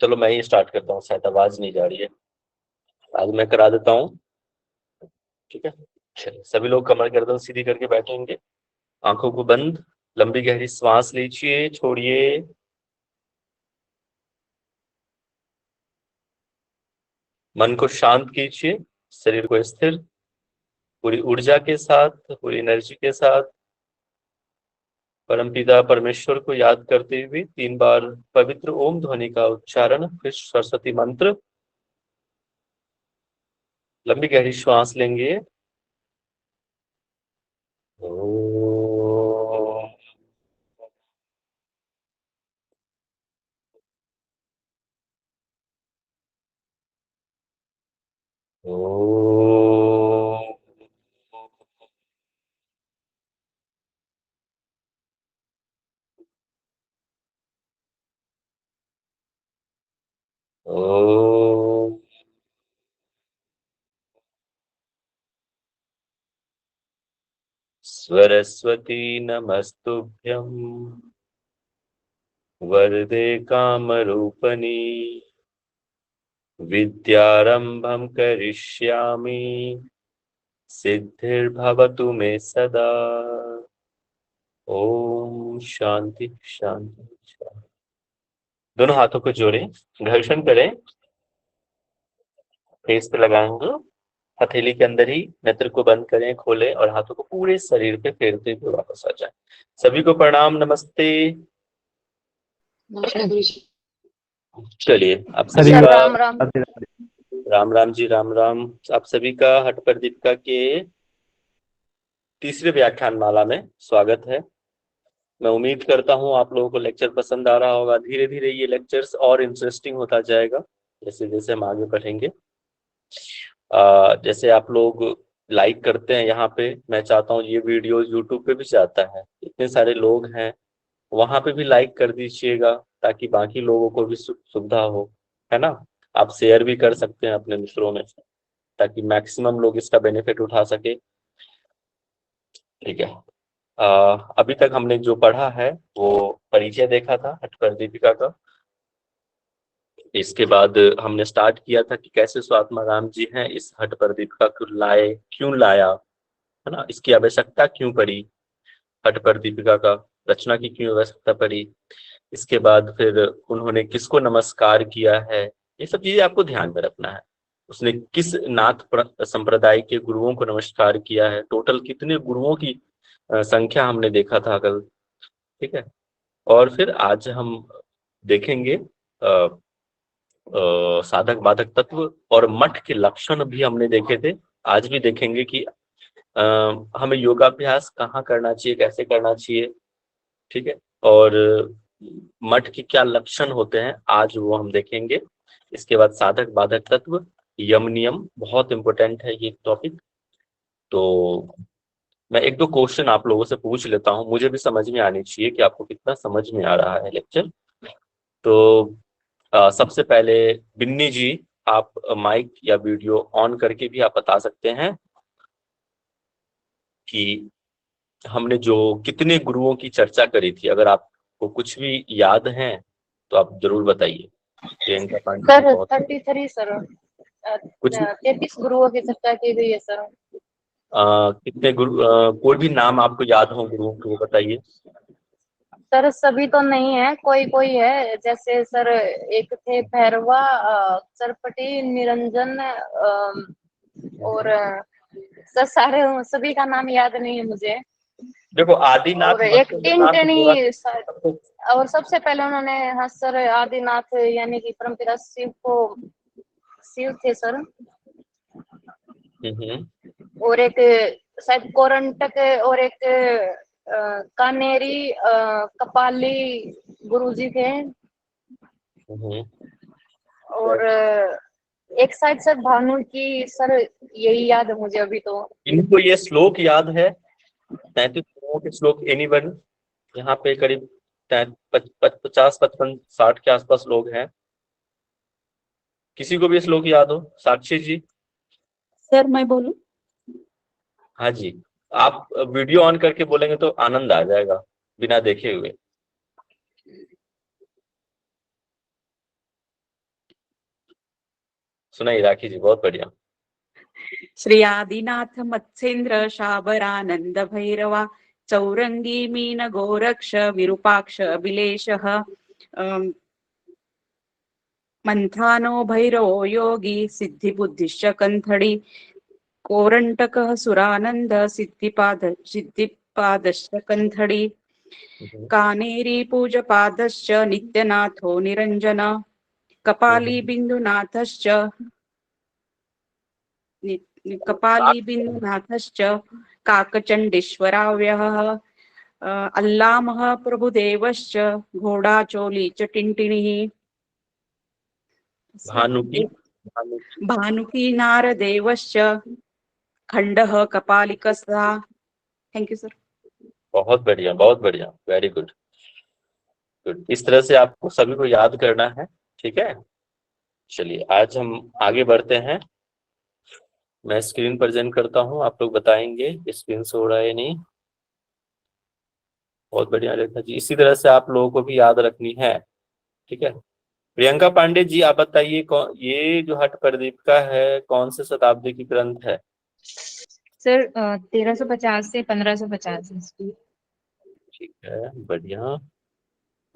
चलो मैं ही स्टार्ट करता हूँ, शायद आवाज नहीं जा रही है। आज मैं करा देता हूँ। ठीक है, चलिए सभी लोग कमर गर्दन सीधी करके बैठेंगे, आंखों को बंद, लंबी गहरी सांस लीजिए, छोड़िए। मन को शांत कीजिए, शरीर को स्थिर, पूरी ऊर्जा के साथ, पूरी एनर्जी के साथ परमपिता परमेश्वर को याद करते हुए 3 बार पवित्र ओम ध्वनि का उच्चारण, फिर सरस्वती मंत्र। लंबी गहरी श्वास लेंगे। ओम। ओम। ओम। सरस्वती नमस्तुभ्यं वरदे कामरूपिणी, विद्यारंभं करिष्यामि, सिद्धिर्भवतु मे सदा। ओम शांति शांति शांति। दोनों हाथों को जोड़ें, घर्षण करें, फेस पे लगाएंगे, हथेली के अंदर ही नेत्र को बंद करें, खोलें और हाथों को पूरे शरीर पे फेरते हुए वापस आ जाए। सभी को प्रणाम, नमस्ते। नमस्कार गुरु जी। चलिए आप सभी सर का राम राम। राम राम जी, राम राम। आप सभी का हठ पर दीपिका के तीसरे व्याख्यान माला में स्वागत है। मैं उम्मीद करता हूँ आप लोगों को लेक्चर पसंद आ रहा होगा। धीरे धीरे ये लेक्चर्स और इंटरेस्टिंग होता जाएगा जैसे जैसे हम आगे बढ़ेंगे। जैसे आप लोग लाइक करते हैं यहाँ पे, मैं चाहता हूँ ये वीडियो यूट्यूब पे भी जाता है, इतने सारे लोग हैं, वहां पे भी लाइक कर दीजिएगा ताकि बाकी लोगों को भी सुविधा हो, है ना। आप शेयर भी कर सकते हैं अपने मित्रों में ताकि मैक्सिमम लोग इसका बेनिफिट उठा सके। ठीक है। अभी तक हमने जो पढ़ा है वो परिचय देखा था हठ पर दीपिका का। इसके बाद हमने स्टार्ट किया था कि कैसे स्वात्मा राम जी हैं इस हठ पर दीपिका को लाए, क्यों लाया, है ना, इसकी आवश्यकता क्यों पड़ी, हठ पर दीपिका का रचना की क्यों आवश्यकता पड़ी। इसके बाद फिर उन्होंने किसको नमस्कार किया है, ये सब चीजें आपको ध्यान में रखना है। उसने किस नाथ संप्रदाय के गुरुओं को नमस्कार किया है, टोटल कितने गुरुओं की संख्या हमने देखा था कल। ठीक है। और फिर आज हम देखेंगे साधक बाधक तत्व और मठ के लक्षण भी हमने देखे थे। आज भी देखेंगे कि हमें योगाभ्यास कहाँ करना चाहिए, कैसे करना चाहिए। ठीक है। और मठ के क्या लक्षण होते हैं आज वो हम देखेंगे। इसके बाद साधक बाधक तत्व, यम नियम, बहुत इंपॉर्टेंट है ये टॉपिक। तो मैं एक दो क्वेश्चन आप लोगों से पूछ लेता हूँ, मुझे भी समझ में आनी चाहिए कि आपको कितना समझ में आ रहा है लेक्चर। तो सबसे पहले बिन्नी जी, आप माइक या वीडियो ऑन करके भी आप बता सकते हैं कि हमने जो कितने गुरुओं की चर्चा करी थी। अगर आपको कुछ भी याद है तो आप जरूर बताइए। प्रियंका पांडे जी सर बहुत 33 सर। कुछ 33 गुरुओं की चर्चा की गई है सर। कितने गुरु, कोई भी नाम आपको याद हो गुरुओं के वो बताइए। सर सभी तो नहीं है, कोई कोई है, जैसे सर एक थे भैरवा, सरपटी, निरंजन, और सर सारे सभी का नाम याद नहीं है मुझे। देखो आदिनाथ और एक मत्स्यनाथ बोला टिनटिनी सर, सबको। और सबसे पहले उन्होंने, हाँ सर, आदिनाथ यानी कि परमपिता शिव को, शिव थे सर। हम्म। और एक शायद कोरंटक, और एक कानेरी, कपाली गुरुजी थे। हम्म। और एक शायद सर भानु की सर, यही याद है मुझे अभी तो। इनको ये श्लोक याद है, 33 गुरुओं के श्लोक एनीवन। यहाँ पे करीब 50, 55, 60 के आसपास लोग हैं। किसी को भी श्लोक याद हो? साक्षी जी। सर मैं बोलूं? हाँ जी। आप वीडियो ऑन करके बोलेंगे तो आनंद आ जाएगा बिना देखे हुए। सुनाइए राखी जी, बहुत बढ़िया। श्री आदिनाथ मत्स्येन्द्र शाबरानंद भैरवा चौरंगी मीन गोरक्ष विरूपाक्ष अभिलेषः मंथानो भैरवो योगी सिद्धिबुद्धिश्च कंथड़ी कोरंटकः सुरानंद सिद्धिपादश्च कंथड़ी कानेरी पूजपादश्च नित्यनाथो निरंजन कपाली बिंदुनाथश्च कपाली बिंदुनाथश्च काकचंडीश्वराव्यः अल्लामः प्रभुदेवश्च घोड़ाचोली च टिंटिणिः भानुकी भानुकी नारदेवश्च खंडः कपालिकस्था। Thank you sir. बहुत बढ़िया, बहुत बढ़िया, वेरी गुड गुड। इस तरह से आपको सभी को याद करना है, ठीक है। चलिए आज हम आगे बढ़ते हैं। मैं स्क्रीन प्रेजेंट करता हूँ, आप लोग बताएंगे स्क्रीन शो हो रहा है या नहीं। बहुत बढ़िया रेखा जी, इसी तरह से आप लोगों को भी याद रखनी है, ठीक है। प्रियंका पांडे जी आप बताइए, कौन ये जो हट प्रदीपिका है कौन से शताब्दी की ग्रंथ है? सर 1350 से 1550 ईस्वी। ठीक है, बढ़िया।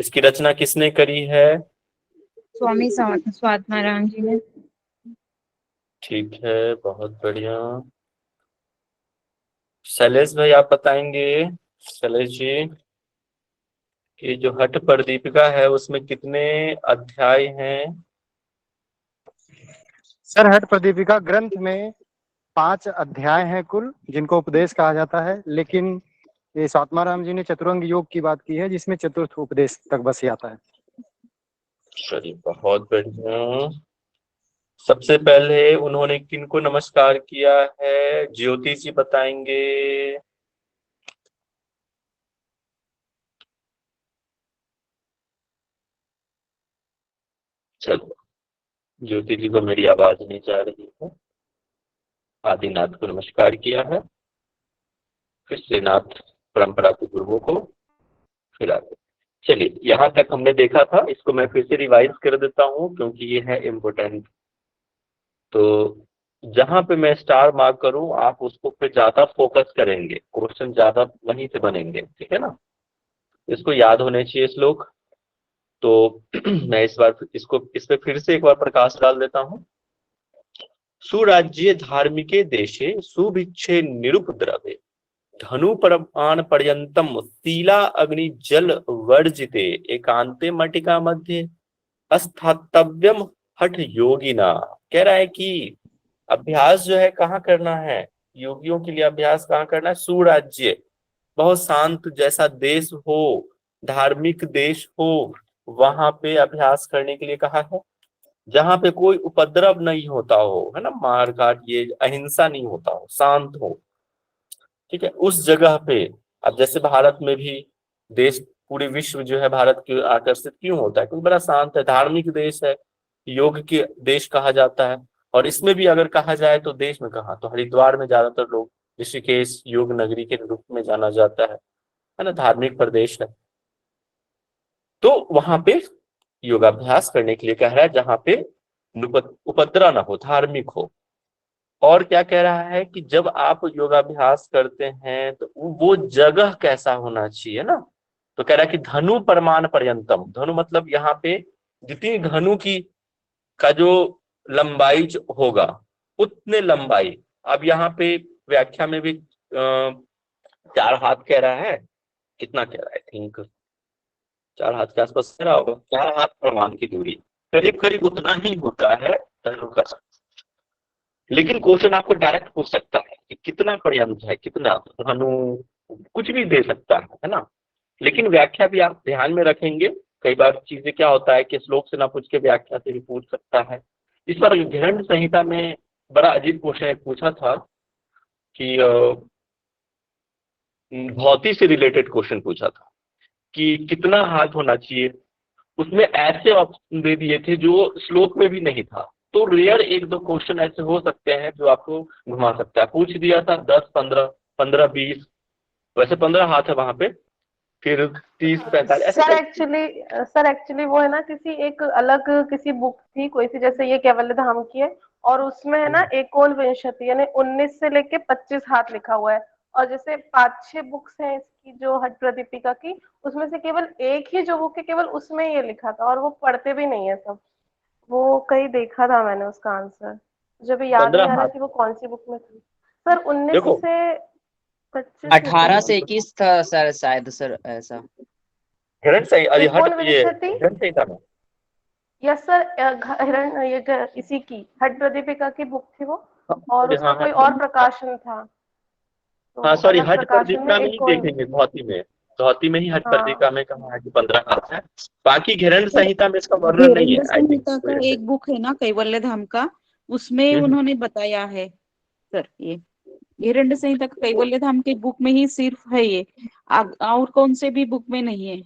इसकी रचना किसने करी है? स्वामी स्वात्माराम जी ने। ठीक है, बहुत बढ़िया। शैलेश भाई आप बताएंगे, शैलेश जी, कि जो हट प्रदीपिका है उसमें कितने अध्याय हैं? सर हट प्रदीपिका ग्रंथ में 5 अध्याय हैं कुल, जिनको उपदेश कहा जाता है, लेकिन ये स्वात्माराम जी ने चतुरंग योग की बात की है, जिसमें चतुर्थ उपदेश तक बस ही आता है। चलिए बहुत बढ़िया। सबसे पहले उन्होंने किनको नमस्कार किया है? ज्योति जी बताएंगे। चलो, ज्योति जी को मेरी आवाज नहीं जा रही है। आदिनाथ को नमस्कार किया है, फिर श्रीनाथ परंपरा के गुरुओं को, फिर आगे। चलिए, यहाँ तक हमने देखा था, इसको मैं फिर से रिवाइज कर देता हूँ क्योंकि ये है इम्पोर्टेंट। तो जहां पे मैं स्टार मार्क करूं आप उसको पे ज्यादा फोकस करेंगे, क्वेश्चन ज्यादा वहीं से बनेंगे, ठीक है ना। इसको याद होने चाहिए श्लोक। तो मैं इस बार इस पे फिर से एक बार प्रकाश डाल देता हूँ। सुराज्ये धार्मिके देशे सुभिक्षे निरुपद्रवे धनु परमान पर्यंतम शीला अग्नि जल वर्जिते एकांते मटिका मध्य अस्थातव्यम हठ योगिना। कह रहा है कि अभ्यास जो है कहाँ करना है, योगियों के लिए अभ्यास कहाँ करना है? सुराज्य, बहुत शांत जैसा देश हो, धार्मिक देश हो, वहां पे अभ्यास करने के लिए कहा है, जहां पे कोई उपद्रव नहीं होता हो, है ना, मार काट, ये अहिंसा नहीं होता हो, शांत हो, ठीक है, उस जगह पे। अब जैसे भारत में भी देश, पूरे विश्व जो है भारत की आकर्षित क्यों होता है? क्योंकि बड़ा शांत है, धार्मिक देश है, योग के देश कहा जाता है। और इसमें भी अगर कहा जाए तो देश में कहा, तो हरिद्वार में ज्यादातर लोग ऋषिकेश योग नगरी के रूप में जाना जाता है ना, धार्मिक प्रदेश है। तो वहां पे योगाभ्यास करने के लिए कह रहा है जहां पे उपद्रव ना हो, धार्मिक हो। और क्या कह रहा है कि जब आप योगाभ्यास करते हैं तो वो जगह कैसा होना चाहिए ना। तो कह रहा है कि धनु परमान पर्यंतम, धनु मतलब यहाँ पे जितनी धनु की का जो लंबाई होगा उतने लंबाई। अब यहाँ पे व्याख्या में भी 4 हाथ कह रहा है, कितना कह रहा है, थिंक 4 हाथ के आसपास कह रहा होगा, 4 हाथ प्रमाण की दूरी, करीब करीब उतना ही होता है धनु का। लेकिन क्वेश्चन आपको डायरेक्ट पूछ सकता है कि कितना पर्यंत है, कितना धनु, कुछ भी दे सकता है ना। लेकिन व्याख्या भी आप ध्यान में रखेंगे, कई बार चीजें क्या होता है कि श्लोक से ना पूछ के व्याख्या से भी पूछ सकता है। इस बार ग्रंथ संहिता में बड़ा अजीब क्वेश्चन पूछा था कि भौतिक से रिलेटेड क्वेश्चन पूछा था कि कितना हाथ होना चाहिए। उसमें ऐसे ऑप्शन दे दिए थे जो श्लोक में भी नहीं था। तो रेयर 1-2 क्वेश्चन ऐसे हो सकते हैं जो आपको घुमा सकता है। पूछ दिया था 10, 15, 15, 20, वैसे 15 हाथ है वहां पे, फिर 30, 45 सर एक्चुअली वो है ना, किसी एक अलग किसी बुक थी कोई सी, जैसे ये कैवल्य धाम की है, और उसमें है ना एकोनविंशति यानी 19 से लेके 25 हाथ लिखा हुआ है। और जैसे 5-6 बुक्स हैं इसकी जो हट प्रदीपिका की, उसमें से केवल एक ही जो बुक है केवल उसमें ये लिखा था, और वो पढ़ते भी नहीं है सब। वो कहीं देखा था मैंने उसका आंसर, जब याद नहीं 15 आ रहा हाथ कि वो कौन सी बुक में थी। सर 19 देखो। से 25 ही 18 था। से 21 था सर, शायद सर ऐसा। हिरण सही, अरे हट ये एकोनविंशति हिरण सही था ना। यस सर, इसी की हट प्रदीपिका की बुक थी वो, और सॉरी, उसका हाँ कोई और प्रकाशन था, हाँ तो सॉरी, अलग हट प्रकाशन में प्रदीपिका में ही एकोन। देखेंगे, धौती में। धौती में ही हट हाँ प्रदीपिका में कहा है कि 15 हाथ है। बाकी घिरण संहिता में इसका वर्णन नहीं घेरंड है, आई थिंक। संहिता का एक बुक है ना कैवल्य धाम का, उसमें उन्होंने बताया है सर। ये घेरंड संहिता का कैवल्य धाम के बुक में ही सिर्फ है ये, और कौन से भी बुक में नहीं है।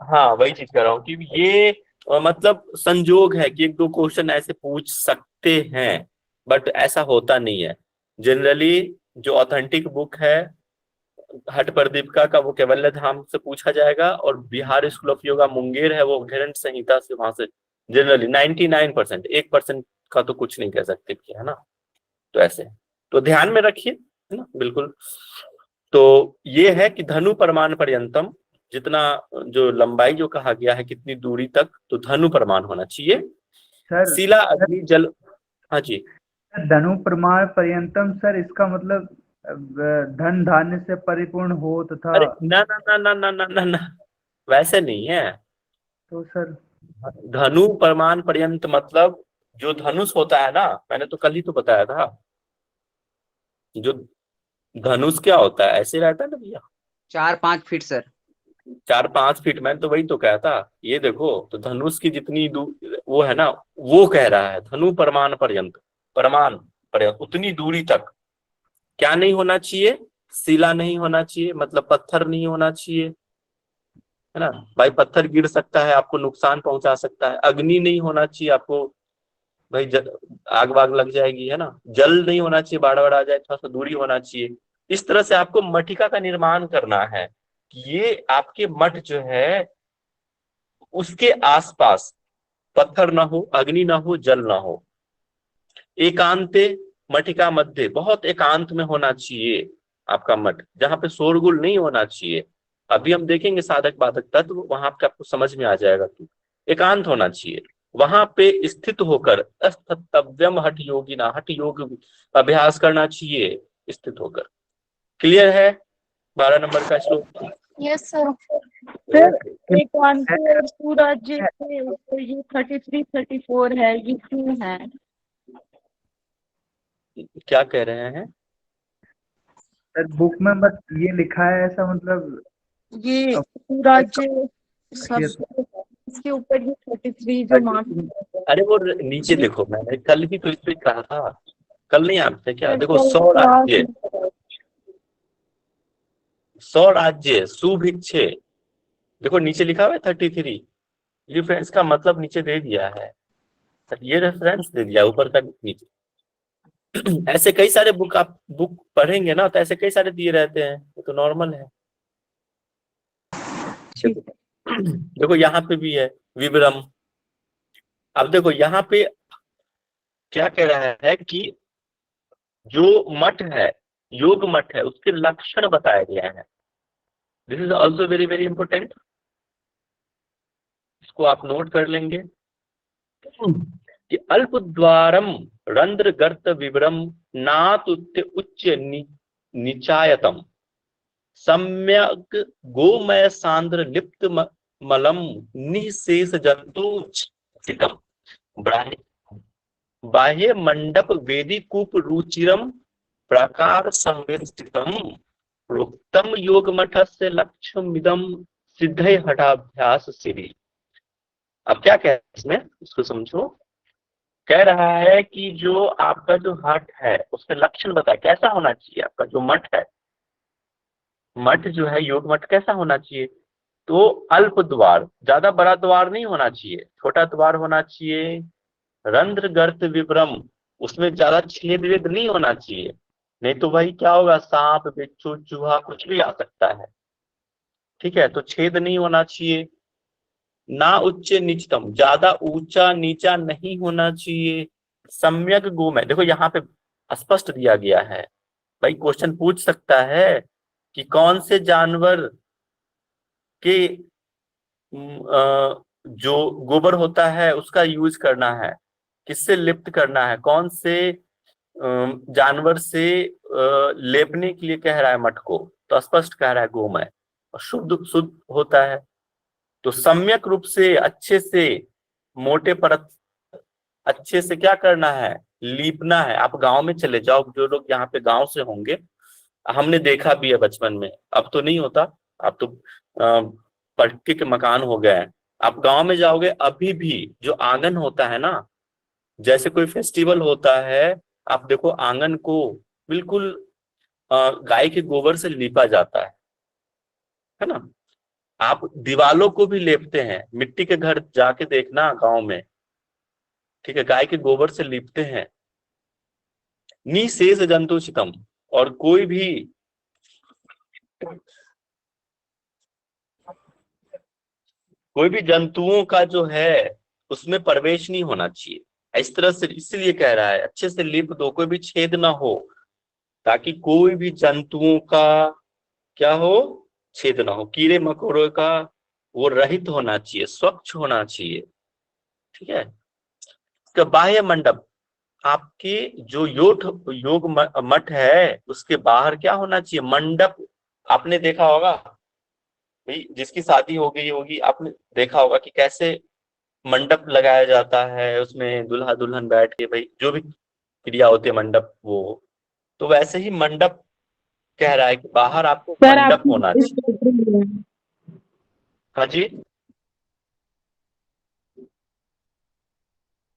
हाँ वही चीज कर रहा हूँ कि ये मतलब संजोग है कि एक दो क्वेश्चन ऐसे पूछ सकते हैं, बट ऐसा होता नहीं है। जनरली जो ऑथेंटिक बुक है हट प्रदीपिका का, वो कैवल्य धाम से पूछा जाएगा, और बिहार स्कूल ऑफ योगा मुंगेर है वो घेरंड संहिता से, वहां से जनरली 99%, 1% का तो कुछ नहीं कह सकते कि, है ना। तो ऐसे तो ध्यान में रखिए, है ना, बिल्कुल। तो ये है कि धनु प्रमाण पर्यंतम, जितना जो लंबाई जो कहा गया है कितनी दूरी तक, तो धनु प्रमाण होना चाहिए। सर शिला अग्नि जल, हाँ जी। धनु प्रमाण पर्यंतम सर, इसका मतलब धन धान्य से परिपूर्ण हो तथा। अरे ना ना ना ना ना ना ना ना, वैसे नहीं है। तो सर धनु प्रमाण पर्यंत मतलब जो धनुष होता है ना, मैंने तो कल ही तो बताया था, जो धनुष क्या होता है, ऐसे रहता है ना भैया, 4-5 फीट सर। 4-5 फीट। मैंने तो वही तो कहा था। ये देखो, तो धनुष की जितनी वो है ना, वो कह रहा है धनु प्रमाण पर्यंत, प्रमाण पर्यंत उतनी दूरी तक क्या नहीं होना चाहिए, शिला नहीं होना चाहिए, मतलब पत्थर नहीं होना चाहिए, है ना भाई। पत्थर गिर सकता है, आपको नुकसान पहुंचा सकता है। अग्नि नहीं होना चाहिए आपको, भाई आग वाग लग जाएगी, है ना। जल नहीं होना चाहिए, बाढ़ बाढ़ आ जाए, थोड़ा सा दूरी होना चाहिए। इस तरह से आपको मटिका का निर्माण करना है कि ये आपके मठ जो है उसके आसपास पत्थर ना हो, अग्नि ना हो, जल ना हो। एकांते मटिका मध्य, बहुत एकांत में होना चाहिए आपका मठ, जहां पे शोरगुल नहीं होना चाहिए। अभी हम देखेंगे साधक बाधक तत्व, वहां पे आपको समझ में आ जाएगा कि एकांत होना चाहिए। वहां पे स्थित होकर अस्थतव्यम हठ योगिना, हठ योग अभ्यास करना चाहिए स्थित होकर। क्लियर है 12 नंबर का श्लोक? Yes sir. सर एकांत और सुराज्य के ऊपर ये 33 34 है, ये क्यों है। क्या कह रहे हैं? सर बुक में बस ये लिखा है ऐसा, मतलब ये सुराज्य सब इसके ऊपर ये 33 जो मान। अरे वो नीचे देखो, मैंने कल भी तो इस पे कहा था, कल नहीं आपसे क्या, देखो 100 राज्य, 100 राज्य सुभिक्षे, देखो नीचे लिखा हुआ है 33। रेफरेंस का मतलब नीचे दे दिया है, ये रेफरेंस दे दिया ऊपर का नीचे। ऐसे कई सारे बुक आप बुक पढ़ेंगे ना, तो ऐसे कई सारे दिए रहते हैं, ये तो नॉर्मल है। देखो यहाँ पे भी है विवरम। अब देखो यहाँ पे क्या कह रहा है कि जो मठ है, योग मठ है, उसके लक्षण बताया गया है। This is also very very important, इसको आप नोट कर लेंगे कि अल्प द्वारम रंध्र गर्त विवरम नातुत्य उच्च निचायतम सम्यक गोमय सांद्र लिप्त मलम निशेष जंतु चितम बाह्य मंडप वेदी कूप रुचिरम प्रकार संवेदितम प्रोक्तम योग मठ से लक्ष्यमिदम सिद्धे हठाभ्यास सिद्धि। अब क्या कह रहे हैं इसमें, इसको समझो। कह रहा है कि जो आपका जो हट है उसके लक्षण बताए, कैसा होना चाहिए आपका जो मठ है। मठ जो है योग मठ कैसा होना चाहिए, तो अल्प द्वार, ज्यादा बड़ा द्वार नहीं होना चाहिए, छोटा द्वार होना चाहिए। रंध्र गर्त विभ्रम, उसमें ज्यादा छेद वेद नहीं होना चाहिए, नहीं तो भाई क्या होगा, सांप बिच्छू चूहा कुछ भी आ सकता है। ठीक है, तो छेद नहीं होना चाहिए। ना उच्च नीचतम, ज्यादा ऊंचा नीचा नहीं होना चाहिए, सम्यक गोमय, देखो यहाँ पे स्पष्ट दिया गया है। भाई क्वेश्चन पूछ सकता है कि कौन से जानवर के जो गोबर होता है उसका यूज करना है, किससे लिप्त करना है, कौन से जानवर से लेपने के लिए कह रहा है मठ को, तो स्पष्ट कह रहा है गोमय, और शुद्ध शुद्ध होता है। तो सम्यक रूप से अच्छे से मोटे परत अच्छे से क्या करना है, लीपना है। आप गांव में चले जाओ, जो लोग यहाँ पे गांव से होंगे, हमने देखा भी है बचपन में, अब तो नहीं होता, अब तो पक्के के मकान हो गए हैं। आप गांव में जाओगे अभी भी जो आंगन होता है ना, जैसे कोई फेस्टिवल होता है, आप देखो आंगन को बिल्कुल गाय के गोबर से लीपा जाता है ना। आप दीवालों को भी लेपते हैं, मिट्टी के घर जाके देखना गांव में, ठीक है, गाय के गोबर से लीपते हैं। निशेष जंतु चितम, और कोई भी जंतुओं का जो है उसमें प्रवेश नहीं होना चाहिए। इस तरह से इसलिए कह रहा है अच्छे से लिप दो, कोई भी छेद ना हो, ताकि कोई भी जंतुओं का क्या हो, छेद ना हो, कीड़े मकोड़ों का वो रहित होना चाहिए, स्वच्छ होना चाहिए। ठीक है। इसका बाह्य मंडप, आपके जो योग मठ है उसके बाहर क्या होना चाहिए, मंडप। आपने देखा होगा भाई, जिसकी शादी हो गई होगी, आपने देखा होगा कि कैसे मंडप लगाया जाता है, उसमें दूल्हा दुल्हन बैठ के, भाई जो भी क्रिया होती है मंडप, वो तो वैसे ही मंडप कह रहा है कि बाहर आपको सर मंडप आपकी होना voice चाहिए। कट रही है। हाँ जी,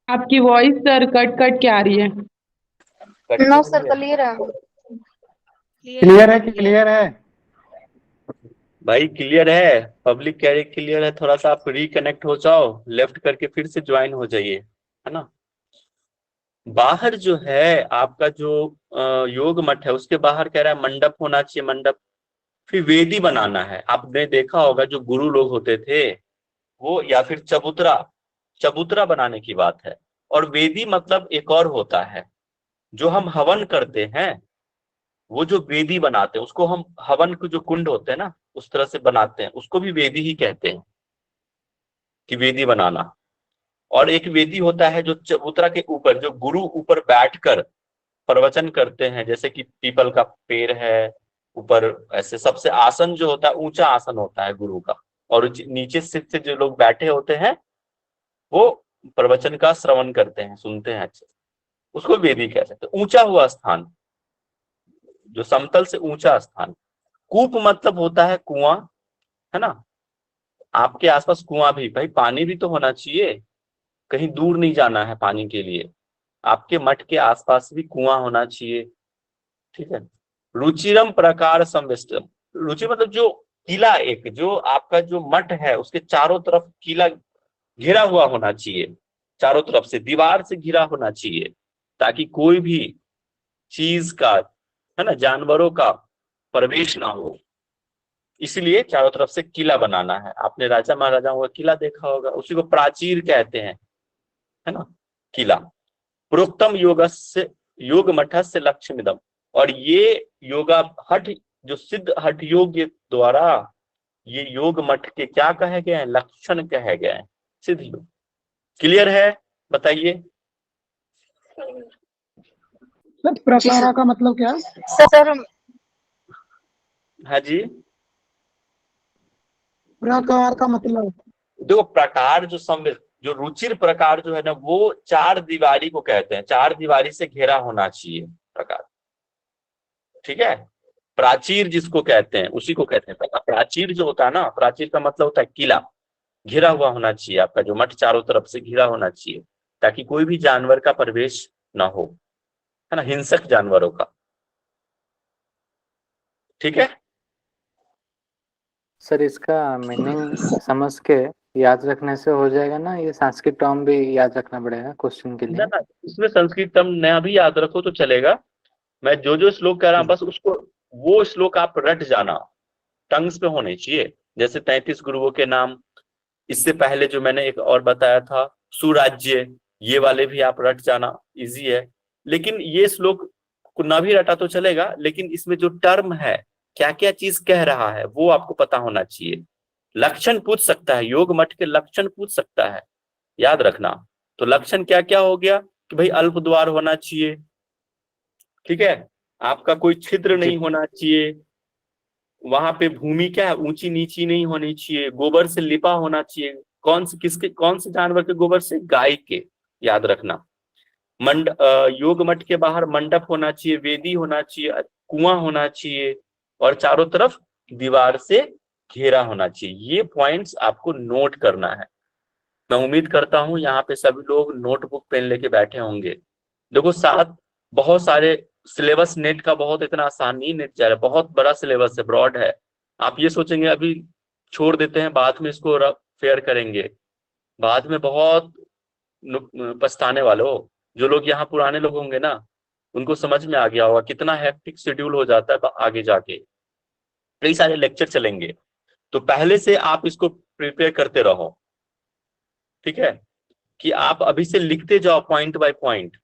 आपकी वॉइस सर कट कट के आ रही है। नो सर, क्लियर है। क्लियर है, क्लियर है। भाई क्लियर है, पब्लिक कह रही क्लियर है, थोड़ा सा आप रिकनेक्ट हो जाओ, लेफ्ट करके फिर से ज्वाइन हो जाइए, है ना। बाहर जो है आपका जो योग मठ है उसके बाहर कह रहा है मंडप होना चाहिए, मंडप। फिर वेदी बनाना है। आपने देखा होगा जो गुरु लोग होते थे वो, या फिर चबूतरा, चबूतरा बनाने की बात है। और वेदी मतलब एक और होता है, जो हम हवन करते हैं, वो जो वेदी बनाते हैं उसको हम, हवन के जो कुंड होते हैं ना उस तरह से बनाते हैं, उसको भी वेदी ही कहते हैं, कि वेदी बनाना। और एक वेदी होता है जो चबूतरा के ऊपर, जो गुरु ऊपर बैठकर प्रवचन करते हैं, जैसे कि पीपल का पेड़ है ऊपर, ऐसे सबसे आसन जो होता है ऊंचा आसन होता है गुरु का, और नीचे से जो लोग बैठे होते हैं वो प्रवचन का श्रवण करते हैं, सुनते हैं अच्छे से, उसको वेदी कह सकते हैं। ऊंचा हुआ स्थान, जो समतल से ऊंचा स्थान। कूप मतलब होता है कुआं, है ना। आपके आसपास कुआं भी, भाई पानी भी तो होना चाहिए, कहीं दूर नहीं जाना है पानी के लिए, आपके मठ के आसपास भी कुआं होना चाहिए। ठीक है। रुचिरम प्रकार संविष्टम, रुचि मतलब जो किला, एक जो आपका जो मठ है उसके चारों तरफ किला घिरा हुआ होना चाहिए, चारों तरफ से दीवार से घिरा होना चाहिए, ताकि कोई भी चीज का, है ना, जानवरों का प्रवेश ना हो, इसलिए चारों तरफ से किला बनाना है। आपने राजा महाराजाओं का किला देखा होगा, उसी को प्राचीर कहते हैं, है ना, किला। प्रोक्तम योगस्य योग मठस्य लक्ष्यमिदम, और ये योगा हठ, जो सिद्ध हठ योग के द्वारा ये योग मठ के क्या कहे गए हैं, लक्षण कहे गए हैं, सिद्ध योग। क्लियर है, बताइए। सर प्रकारा का मतलब क्या है? सर हाँ जी, प्रकार का मतलब देखो प्रकार जो संवित, जो रुचिर प्रकार जो है ना, वो चार दीवारी को कहते हैं, चार दीवारी से घेरा होना चाहिए प्रकार। ठीक है। प्राचीर जिसको कहते हैं उसी को कहते हैं प्रकार। प्राचीर जो होता है ना, प्राचीर का मतलब होता है किला, घिरा हुआ होना चाहिए, आपका जो मठ चारों तरफ से घिरा होना चाहिए, ताकि कोई भी जानवर का प्रवेश ना हो, है ना, हिंसक जानवरों का। ठीक है। सर इसका मीनिंग समझ के याद रखने से हो जाएगा ना, ये संस्कृत टर्म भी याद रखना पड़ेगा क्वेश्चन के लिए? ना, इसमें संस्कृत टर्म नया भी याद रखो तो चलेगा। मैं जो जो श्लोक कह रहा हूं बस उसको, वो श्लोक आप रट जाना, टंग्स पे होने चाहिए। जैसे 33 गुरुओं के नाम, इससे पहले जो मैंने एक और बताया था, सुराज्य, ये वाले भी आप रट जाना, इजी है। लेकिन ये श्लोक को ना भी रटा तो चलेगा, लेकिन इसमें जो टर्म है, क्या क्या चीज कह रहा है, वो आपको पता होना चाहिए। लक्षण पूछ सकता है, योग मठ के लक्षण पूछ सकता है, याद रखना। तो लक्षण क्या क्या हो गया कि भाई अल्प द्वार होना चाहिए, ठीक है, आपका कोई छिद्र नहीं होना चाहिए, वहां पे भूमि क्या है, ऊंची नीची नहीं होनी चाहिए, गोबर से लिपा होना चाहिए। कौन से जानवर के गोबर से? गाय के, याद रखना। योग मठ के बाहर मंडप होना चाहिए, वेदी होना चाहिए, कुआं होना चाहिए, और चारों तरफ दीवार से घेरा होना चाहिए। ये पॉइंट्स आपको नोट करना है। मैं उम्मीद करता हूं यहाँ पे सभी लोग नोटबुक पेन लेके बैठे होंगे। देखो साथ बहुत सारे सिलेबस नेट का बहुत इतना आसान नहीं, नेट जा रहा है, बहुत बड़ा सिलेबस है, ब्रॉड है। आप ये सोचेंगे अभी छोड़ देते हैं, बाद में इसको फेयर करेंगे, बाद में बहुत पछताने वाले हो। जो लोग यहाँ पुराने लोग होंगे ना, उनको समझ में आ गया होगा कितना हेक्टिक शेड्यूल हो जाता है आगे जाके, कई सारे लेक्चर चलेंगे। तो पहले से आप इसको प्रिपेयर करते रहो, ठीक है, कि आप अभी से लिखते जाओ पॉइंट बाय पॉइंट,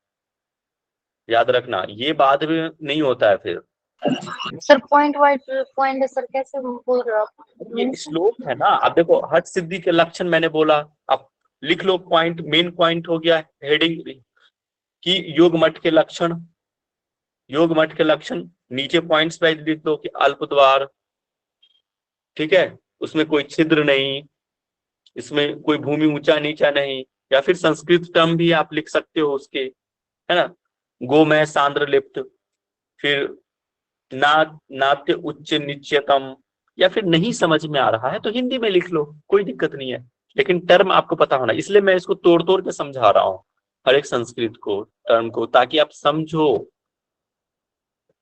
याद रखना, ये बाद में नहीं होता है फिर। Sir point wise point sir कैसे बोल रहे हो आप? ये श्लोक है ना, अब देखो हठ सिद्धि के लक्षण मैंने बोला, अब लिख लो पॉइंट, मेन पॉइंट हो गया हेडिंग कि योग मठ के लक्षण, योग मठ के लक्षण, नीचे पॉइंट्स वाइज लिख दो कि अल्प द्वार, ठीक है, उसमें कोई छिद्र नहीं, इसमें कोई भूमि ऊंचा नीचा नहीं, या फिर संस्कृत टर्म भी आप लिख सकते हो उसके, है ना, गोमय सांद्र लिप्त, फिर नाट्य उच्च निश्चयतम, या फिर नहीं समझ में आ रहा है तो हिंदी में लिख लो, कोई दिक्कत नहीं है, लेकिन टर्म आपको पता होना। इसलिए मैं इसको तोड़ तोड़ के समझा रहा हूँ हर एक संस्कृत को, टर्म को, ताकि आप समझो,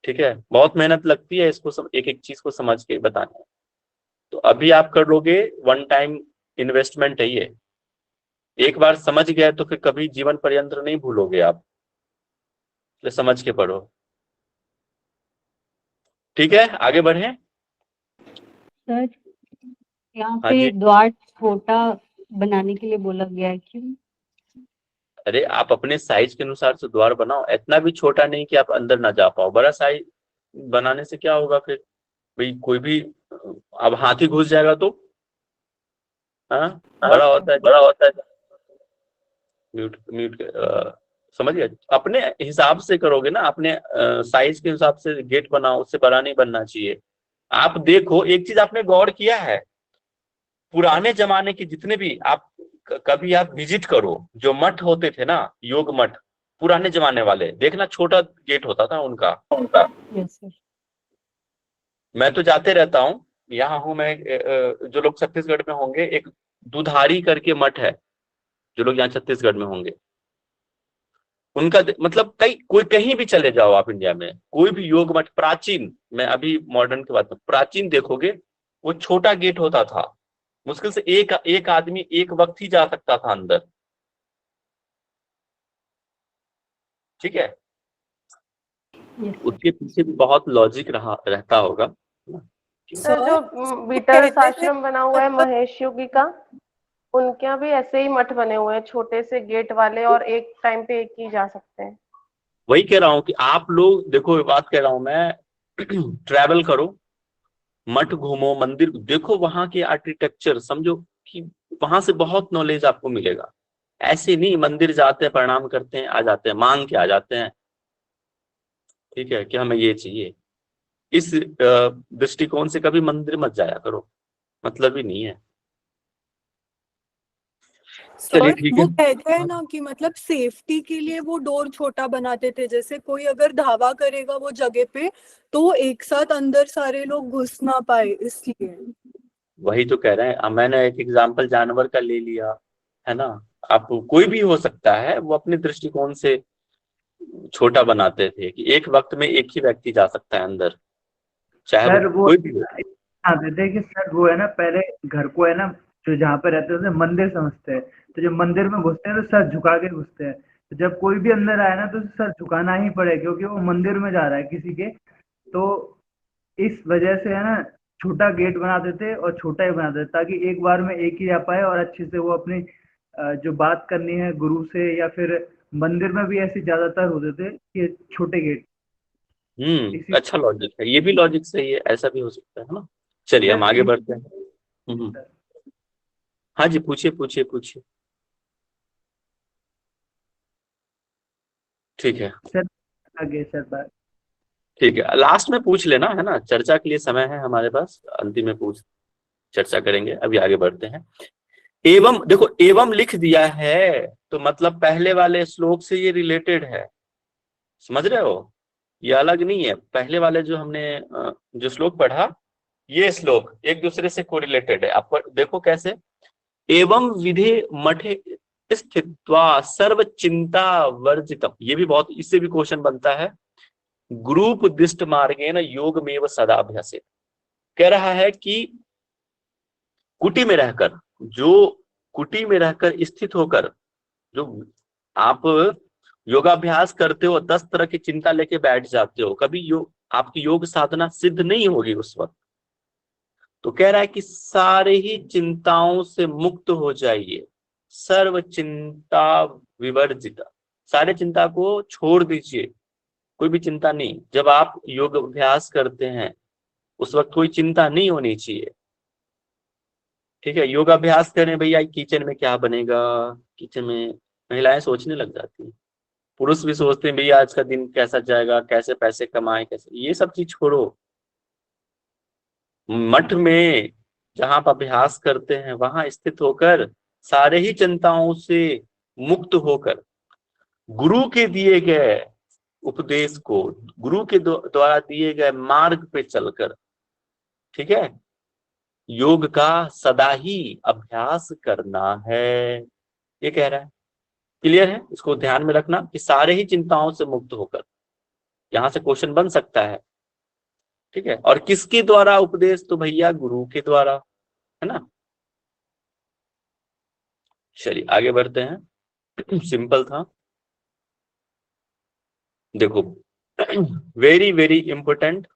ठीक है। बहुत मेहनत लगती है इसको एक एक चीज को समझ के बताने में। तो अभी आप कर लोगे, वन टाइम इन्वेस्टमेंट है ये, एक बार समझ गए तो फिर कभी जीवन पर्यंत नहीं भूलोगे आप, तो समझ के पढ़ो, ठीक है, आगे बढ़े। सर यहाँ हाँ पे जी, द्वार छोटा बनाने के लिए बोला गया है, क्यों? अरे आप अपने साइज के अनुसार से द्वार बनाओ, इतना भी छोटा नहीं कि आप अंदर ना जा पाओ। बड़ा साइज बनाने से क्या होगा फिर, भाई कोई भी, अब हाथी घुस जाएगा तो, हाँ, बड़ा होता है, बड़ा होता है, म्यूट म्यूट समझ गए। अपने हिसाब से करोगे ना, अपने साइज के हिसाब से गेट बनाओ, उससे बड़ा नहीं बनना चाहिए। आप देखो एक चीज आपने गौर किया है, पुराने जमाने के जितने भी आप कभी आप विजिट करो, जो मठ होते थे ना, योग मठ, पुराने जमाने वाले, देखना छोटा गेट होता था उनका। Yes sir. मैं तो जाते रहता हूँ, यहाँ हूँ मैं, जो लोग छत्तीसगढ़ में होंगे, एक दुधारी करके मठ है, जो लोग यहाँ छत्तीसगढ़ में होंगे उनका मतलब कोई कहीं भी चले जाओ आप इंडिया में, कोई भी योग मठ प्राचीन, मैं अभी मॉडर्न की बात में, प्राचीन देखोगे वो छोटा गेट होता था, मुश्किल से एक आदमी एक वक्त ही जा सकता था अंदर, ठीक है। उसके पीछे भी बहुत लॉजिक रहता होगा। सर जो बीटल्स आश्रम बना हुआ है महेश योगी का, उनके यहाँ भी ऐसे ही मठ बने हुए हैं, छोटे से गेट वाले, और एक टाइम पे एक ही जा सकते हैं। वही कह रहा हूँ कि आप लोग देखो, ये बात कह रहा हूँ मैं, ट्रैवल करो, मठ घूमो, मंदिर देखो, वहां के आर्किटेक्चर समझो, कि वहां से बहुत नॉलेज आपको मिलेगा। ऐसे नहीं मंदिर जाते हैं, प्रणाम करते हैं, आ जाते हैं, मांग के आ जाते हैं, ठीक है, कि हमें ये चाहिए। इस दृष्टिकोण से कभी मंदिर मत जाया करो, मतलब ही नहीं है। चलिए ठीक वो है। कहते हैं ना कि मतलब सेफ्टी के लिए वो डोर छोटा बनाते थे, जैसे कोई अगर धावा करेगा वो जगह पे तो एक साथ अंदर सारे लोग घुस ना पाए, इसलिए। वही तो कह रहे हैं, मैंने एक एग्जांपल जानवर का ले लिया है ना, आप कोई भी हो सकता है, वो अपने दृष्टिकोण से छोटा बनाते थे कि एक वक्त में एक ही व्यक्ति जा सकता है अंदर, चाहे सर वो वो कोई भी हो। आते थे कि सर वो है ना, पहले घर को है ना, जो जहाँ पे रहते हैं उसे मंदिर समझते हैं, तो जब मंदिर में घुसते हैं तो सर झुका के घुसते हैं, तो जब कोई भी अंदर आए ना तो सर झुकाना ही पड़े, क्योंकि वो मंदिर में जा रहा है किसी के। तो इस वजह से है ना, छोटा गेट बना देते और छोटा ही बना देते, ताकि एक बार में एक ही जा पाए और अच्छे से वो अपनी जो बात करनी है गुरु से, या फिर मंदिर में भी ऐसे ज्यादातर होते थे कि छोटे गेट। इसी अच्छा लॉजिक है, ये भी लॉजिक सही है, ऐसा भी हो सकता है ना। चलिए हम आगे बढ़ते हैं। हाँ जी, पूछिए पूछिए पूछिए। ठीक है सर आगे सर बात। ठीक है, लास्ट में पूछ लेना, है ना, चर्चा के लिए समय है हमारे पास, अंतिम में पूछ चर्चा करेंगे। अभी आगे बढ़ते हैं। एवं, देखो एवं लिख दिया है तो मतलब पहले वाले श्लोक से ये रिलेटेड है, समझ रहे हो, ये अलग नहीं है। पहले वाले जो हमने जो श्लोक पढ़ा, ये श्लोक एक दूसरे से कोरिलेटेड है। आपको देखो कैसे, एवं विधे मठे स्थित्वा सर्व चिंता वर्जितम, ये भी बहुत, इससे भी क्वेश्चन बनता है। ग्रुप दिष्ट मार्गेण योग में सदाभ्यासेत, कह रहा है कि कुटी में रहकर, जो कुटी में रहकर स्थित होकर जो आप योगाभ्यास करते हो, 10 तरह की चिंता लेके बैठ जाते हो, कभी आपकी योग साधना सिद्ध नहीं होगी उस वक्त। तो कह रहा है कि सारे ही चिंताओं से मुक्त हो जाइए, सर्व चिंता विवर्जित, सारे चिंता को छोड़ दीजिए, कोई भी चिंता नहीं। जब आप योग अभ्यास करते हैं उस वक्त कोई चिंता नहीं होनी चाहिए, ठीक है। योगाभ्यास करें भैया, किचन में क्या बनेगा, किचन में महिलाएं सोचने लग जाती हैं, पुरुष भी सोचते हैं भैया आज का दिन कैसा जाएगा, कैसे पैसे कमाएं, कैसे, ये सब चीज छोड़ो। मठ में जहां आप अभ्यास करते हैं वहां स्थित होकर सारे ही चिंताओं से मुक्त होकर गुरु के दिए गए उपदेश को, गुरु के द्वारा दिए गए मार्ग पे चलकर, ठीक है, योग का सदा ही अभ्यास करना है, ये कह रहा है। क्लियर है, इसको ध्यान में रखना कि सारे ही चिंताओं से मुक्त होकर, यहां से क्वेश्चन बन सकता है, ठीक है। और किसके द्वारा उपदेश, तो भैया गुरु के द्वारा, है ना। चलिए आगे बढ़ते हैं। सिंपल था, देखो वेरी वेरी इंपोर्टेंट,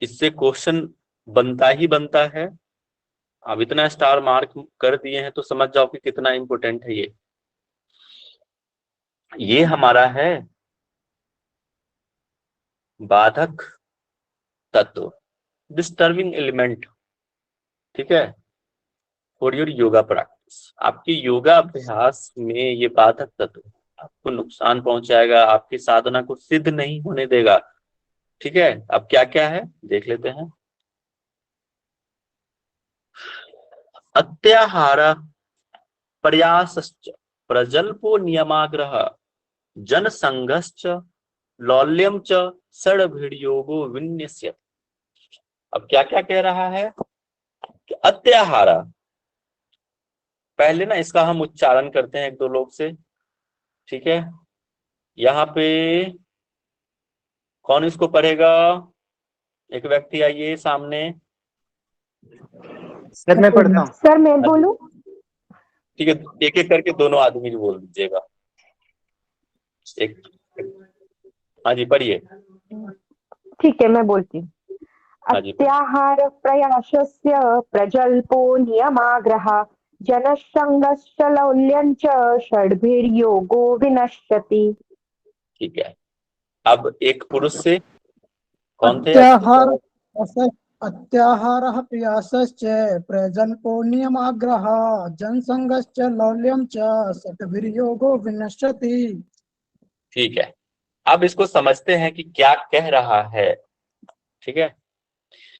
इससे क्वेश्चन बनता ही बनता है। अब इतना स्टार मार्क कर दिए हैं तो समझ जाओ कि कितना इंपोर्टेंट है ये हमारा है बाधक तत्व, डिस्टर्बिंग एलिमेंट, ठीक है, फॉर योर योगा प्रैक्टिस। आपके योगा अभ्यास में ये बाधक तत्व आपको नुकसान पहुंचाएगा, आपकी साधना को सिद्ध नहीं होने देगा, ठीक है। अब क्या क्या है देख लेते हैं। अत्याहार प्रयासश्च प्रजल्पो नियमाग्रह जन संघश्च लौल्यम च षड्भिर्योगो विन्यस्यति। अब क्या क्या कह रहा है कि अत्याहार, पहले ना इसका हम उच्चारण करते हैं एक दो लोग से, ठीक है। यहाँ पे कौन इसको पढ़ेगा, एक व्यक्ति आइए सामने। सर मैं पढ़ता हूँ। सर मैं बोलूं? ठीक है, एक एक करके दोनों आदमी बोल दीजिएगा। एक, हाँ जी पढ़िए। ठीक है मैं बोलती हूँ। अत्याहार प्रयासस्य प्रजल्पो नियमाग्रह जनसंगश्च लौल्यञ्च षड्भिर्योगो विनश्यति। ठीक है, अब एक पुरुष से कौन थे? अत्याहारः प्रयासश्च प्रजल्पो नियमाग्रह जनसंगश्च लौल्यं च षड्भिर्योगो विनश्यति। ठीक है, अब इसको समझते हैं कि क्या कह रहा है, ठीक है,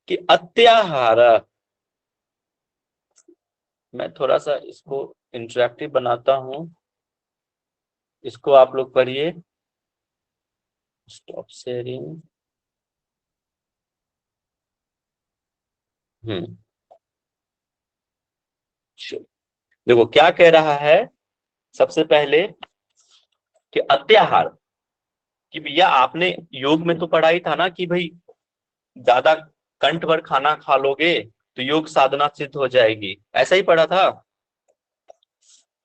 कि अत्याहार, मैं थोड़ा सा इसको इंटरेक्टिव बनाता हूं, इसको आप लोग पढ़िए। Stop sharing. देखो क्या कह रहा है, सबसे पहले कि अत्याहार, कि भैया आपने योग में तो पढ़ा ही था ना कि भाई ज्यादा कंठ भर खाना खा लोगे तो योग साधना सिद्ध हो जाएगी, ऐसा ही पढ़ा था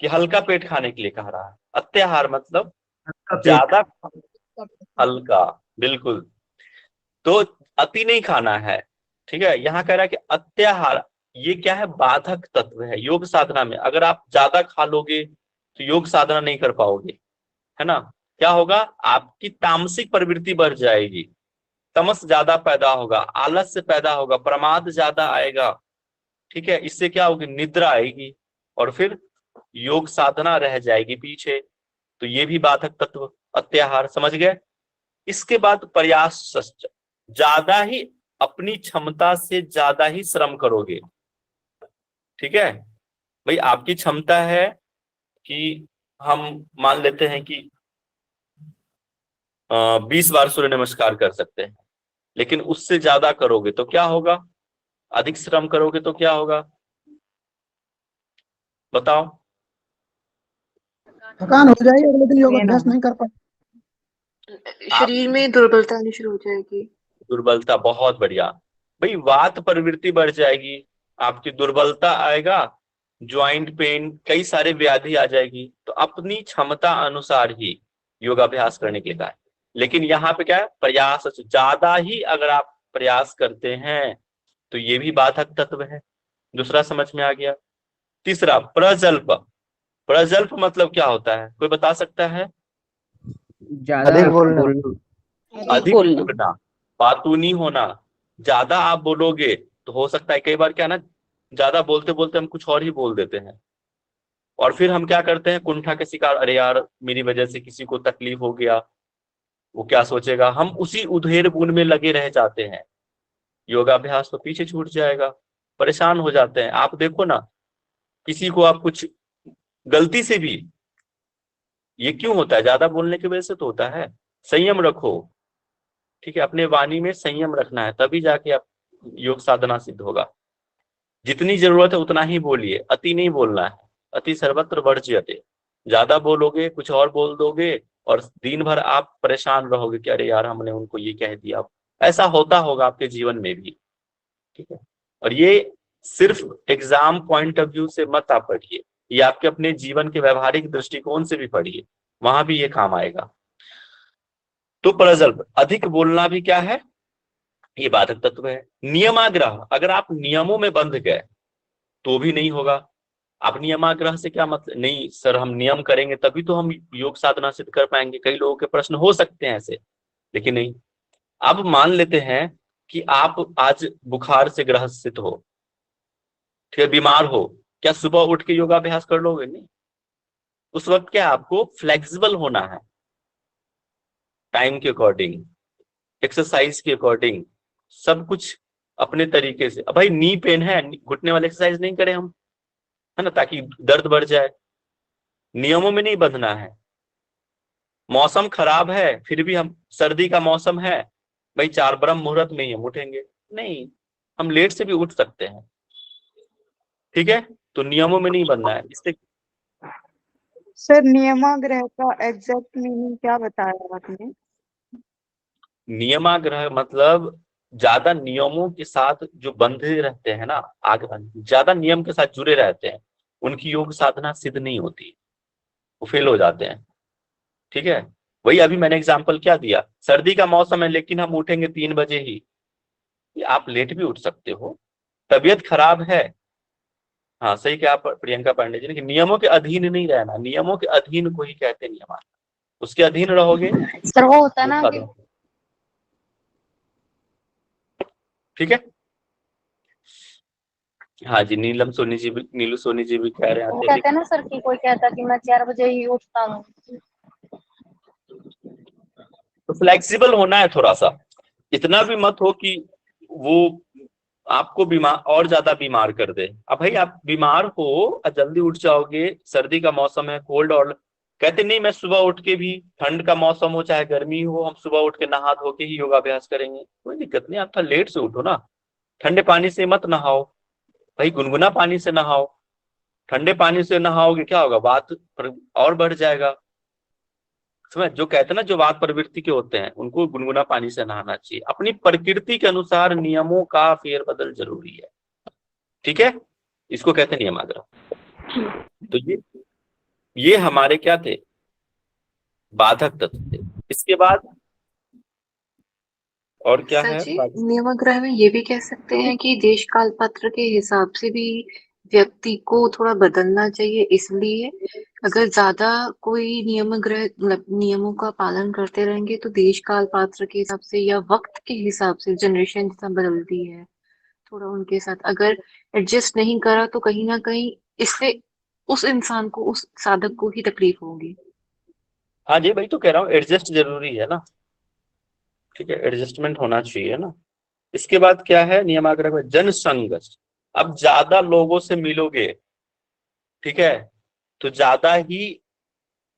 कि हल्का पेट खाने के लिए कह रहा है। अत्याहार मतलब ज्यादा हल्का, बिल्कुल, तो अति नहीं खाना है, ठीक है। यहाँ कह रहा है कि अत्याहार, ये क्या है, बाधक तत्व है योग साधना में। अगर आप ज्यादा खा लोगे तो योग साधना नहीं कर पाओगे, है ना। क्या होगा, आपकी तामसिक प्रवृत्ति बढ़ जाएगी, तमस ज्यादा पैदा होगा, आलस्य पैदा होगा, प्रमाद ज्यादा आएगा, ठीक है। इससे क्या होगी, निद्रा आएगी और फिर योग साधना रह जाएगी पीछे। तो ये भी बाधक तत्व, अत्याहार, समझ गए। इसके बाद प्रयास, ज्यादा ही अपनी क्षमता से ज्यादा ही श्रम करोगे, ठीक है। भाई आपकी क्षमता है कि हम मान लेते हैं कि 20 बार सूर्य नमस्कार कर सकते हैं, लेकिन उससे ज्यादा करोगे तो क्या होगा, अधिक श्रम करोगे तो क्या होगा, बताओ। थकान हो जाएगी, अगले दिन योग अभ्यास नहीं कर पाए। शरीर में दुर्बलता आनी शुरू हो जाएगी। दुर्बलता, बहुत बढ़िया भाई, वात प्रवृत्ति बढ़ जाएगी, आपकी दुर्बलता आएगा, ज्वाइंट पेन, कई सारे व्याधि आ जाएगी। तो अपनी क्षमता अनुसार ही योगाभ्यास करने के लिए कहा। लेकिन यहाँ पे क्या है, प्रयास, ज्यादा ही अगर आप प्रयास करते हैं तो ये भी बाधक तत्व है। दूसरा समझ में आ गया। तीसरा प्रजल्प। प्रजल्प मतलब क्या होता है, कोई बता सकता है? ज्यादा बोलना। अधिक बोलना, बातूनी होना। ज्यादा आप बोलोगे तो हो सकता है, कई बार क्या ना, ज्यादा बोलते बोलते हम कुछ और ही बोल देते हैं और फिर हम क्या करते हैं, कुंठा के शिकार, अरे यार मेरी वजह से किसी को तकलीफ हो गया, वो क्या सोचेगा, हम उसी उधेड़ बुन में लगे रह जाते हैं, योगाभ्यास तो पीछे छूट जाएगा, परेशान हो जाते हैं। आप देखो ना, किसी को आप कुछ गलती से भी, ये क्यों होता है, ज्यादा बोलने की वजह से तो होता है। संयम रखो, ठीक है, अपने वाणी में संयम रखना है, तभी जाके आप योग साधना सिद्ध होगा। जितनी जरूरत है उतना ही बोलिए, अति नहीं बोलना है, अति सर्वत्र वर्ज्यते। ज्यादा बोलोगे, कुछ और बोल दोगे और दिन भर आप परेशान रहोगे कि अरे यार हमने उनको ये कह दिया। ऐसा होता होगा आपके जीवन में भी, ठीक है। और ये सिर्फ एग्जाम पॉइंट ऑफ व्यू से मत आप पढ़िए, ये आपके अपने जीवन के व्यवहारिक दृष्टिकोण से भी पढ़िए, वहां भी ये काम आएगा। तो प्रजल्प, अधिक बोलना भी क्या है, ये बाधक तत्व है। नियमाग्रह, अगर आप नियमों में बंध गए तो भी नहीं होगा। आप नियमाग्रह से क्या मतलब, नहीं सर हम नियम करेंगे तभी तो हम योग साधना सिद्ध कर पाएंगे, कई लोगों के प्रश्न हो सकते हैं ऐसे, लेकिन नहीं। अब मान लेते हैं कि आप आज बुखार से ग्रसित हो, ठीक है, बीमार हो, क्या सुबह उठ के योगाभ्यास कर लोगे? नहीं। उस वक्त क्या आपको फ्लेक्सिबल होना है, टाइम के अकॉर्डिंग, एक्सरसाइज के अकॉर्डिंग, सब कुछ अपने तरीके से। अब भाई नी पेन है, घुटने वाले एक्सरसाइज नहीं करें हम, है ना, ताकि दर्द बढ़ जाए। नियमों में नहीं बंधना है। मौसम खराब है फिर भी हम, सर्दी का मौसम है भाई, 4 ब्रह्म मुहूर्त में ही हम उठेंगे, नहीं, हम लेट से भी उठ सकते हैं, ठीक है। तो नियमों में नहीं बनना है। इससे सर नियमाग्रह का एग्जैक्ट मीनिंग क्या बताया आपने? नियमाग्रह मतलब ज्यादा नियमों के साथ जो बंधे रहते हैं ना, आगे ज्यादा नियम के साथ जुड़े रहते हैं, उनकी योग साधना सिद्ध नहीं होती, वो फेल हो जाते हैं, ठीक है। वही अभी मैंने एग्जांपल क्या दिया, सर्दी का मौसम है लेकिन हम उठेंगे 3 बजे ही, आप लेट भी उठ सकते हो। तबीयत खराब है, हाँ सही क्या प्रियंका पांडे जी ने, कि नियमों के अधीन नहीं रहना, नियमों के अधीन को ही कहते हैं नियम, उसके अधीन रहोगे सर वो होता है ना कि ठीक है। हाँ जी, नीलम सोनी जी भी, नीलू सोनी जी भी कह रहे वो हैं, कहते हैं ना सर कि कोई कहता कि मैं 4 बजे ही उठता हूँ। तो फ्लेक्सिबल होना है थोड़ा सा, इतना भी मत हो कि वो आपको बीमार और ज्यादा बीमार कर दे। अब भाई आप बीमार हो, जल्दी उठ जाओगे, सर्दी का मौसम है, कोल्ड, और कहते नहीं मैं सुबह उठ के भी, ठंड का मौसम हो चाहे गर्मी हो, हम सुबह उठ के नहा धो के ही योगाभ्यास करेंगे, कोई दिक्कत नहीं, आप थोड़ा लेट से उठो ना। ठंडे पानी से मत नहाओ भाई, गुनगुना पानी से नहाओ। ठंडे पानी से नहाओगे क्या होगा, वात और बढ़ जाएगा। समझ, जो कहते हैं ना, जो वात प्रवृत्ति के होते हैं उनको गुनगुना पानी से नहाना चाहिए। अपनी प्रकृति के अनुसार नियमों का फेरबदल जरूरी है, ठीक है, इसको कहते हैं नियमाग्रह। तो ये हमारे क्या थे, बाधक तत्व थे। इसके बाद और क्या सर है जी, नियमाग्रह में ये भी कह सकते हैं कि देश काल पात्र के हिसाब से भी व्यक्ति को थोड़ा बदलना चाहिए, इसलिए अगर ज्यादा कोई नियमाग्रह मतलब नियमों का पालन करते रहेंगे तो देश काल पात्र के हिसाब से या वक्त के हिसाब से जनरेशन जितना बदलती है, थोड़ा उनके साथ अगर एडजस्ट नहीं करा तो कहीं ना कहीं इससे उस इंसान को, उस साधक को ही तकलीफ होगी। हाँ जी, भाई तो कह रहा हूँ एडजस्ट जरूरी है ना, ठीक है, एडजस्टमेंट होना चाहिए ना। इसके बाद क्या है नियमाग्रह में जनसंघ। अब ज्यादा लोगों से मिलोगे, ठीक है, तो ज्यादा ही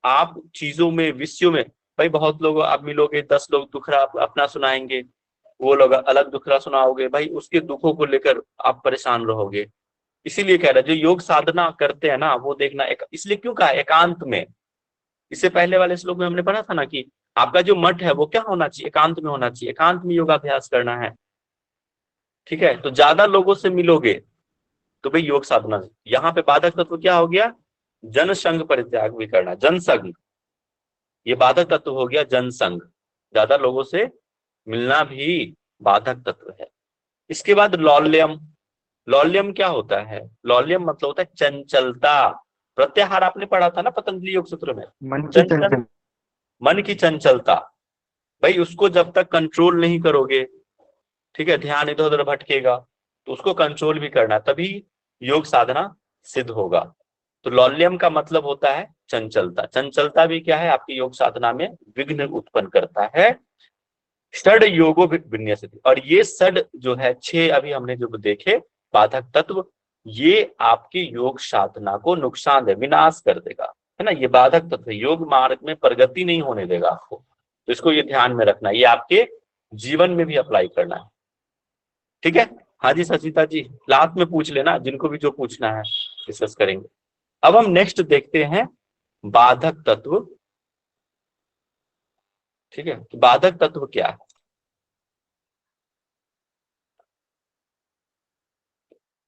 आप चीजों में, विषयों में, भाई बहुत लोग आप मिलोगे, 10 लोग दुखड़ा अपना सुनाएंगे, वो लोग अलग दुखड़ा सुनाओगे, भाई उसके दुखों को लेकर आप परेशान रहोगे। इसीलिए कह रहा है जो योग साधना करते हैं ना वो देखना इसलिए क्यों कहा एकांत में। इससे पहले वाले श्लोक में हमने पढ़ा था ना कि आपका जो मठ है वो क्या होना चाहिए, एकांत में होना चाहिए, एकांत में योगाभ्यास करना है, ठीक है। तो ज्यादा लोगों से मिलोगे तो भाई योग साधना, यहाँ पे बाधक तत्व क्या हो गया, जनसंघ परित्याग भी करना, जनसंघ, ये बाधक तत्व हो गया जनसंघ, ज्यादा लोगों से मिलना भी बाधक तत्व है। इसके बाद लौल्यम। लौल्यम क्या होता है, लौल्यम मतलब होता है चंचलता। प्रत्याहार आपने पढ़ा था ना पतंजलि योग सूत्र में, मन की चंचलता, भाई उसको जब तक कंट्रोल नहीं करोगे, ठीक है, ध्यान इधर उधर भटकेगा, तो उसको कंट्रोल भी करना, तभी योग साधना सिद्ध होगा। तो लौल्यम का मतलब होता है चंचलता। चंचलता भी क्या है आपकी योग साधना में विघ्न उत्पन्न करता है। षड योगो विन्यसति, और ये षड जो है 6 अभी हमने जो देखे बाधक तत्व, ये आपकी योग साधना को नुकसान दे, विनाश कर देगा, है ना। ये बाधक तत्व योग मार्ग में प्रगति नहीं होने देगा आपको, तो इसको ये ध्यान में रखना, ये आपके जीवन में भी अप्लाई करना है, ठीक है। हाँ जी सचिता जी, लास्ट में पूछ लेना जिनको भी जो पूछना है, डिस्कस करेंगे। अब हम नेक्स्ट देखते हैं बाधक तत्व, ठीक है। तो बाधक तत्व क्या है,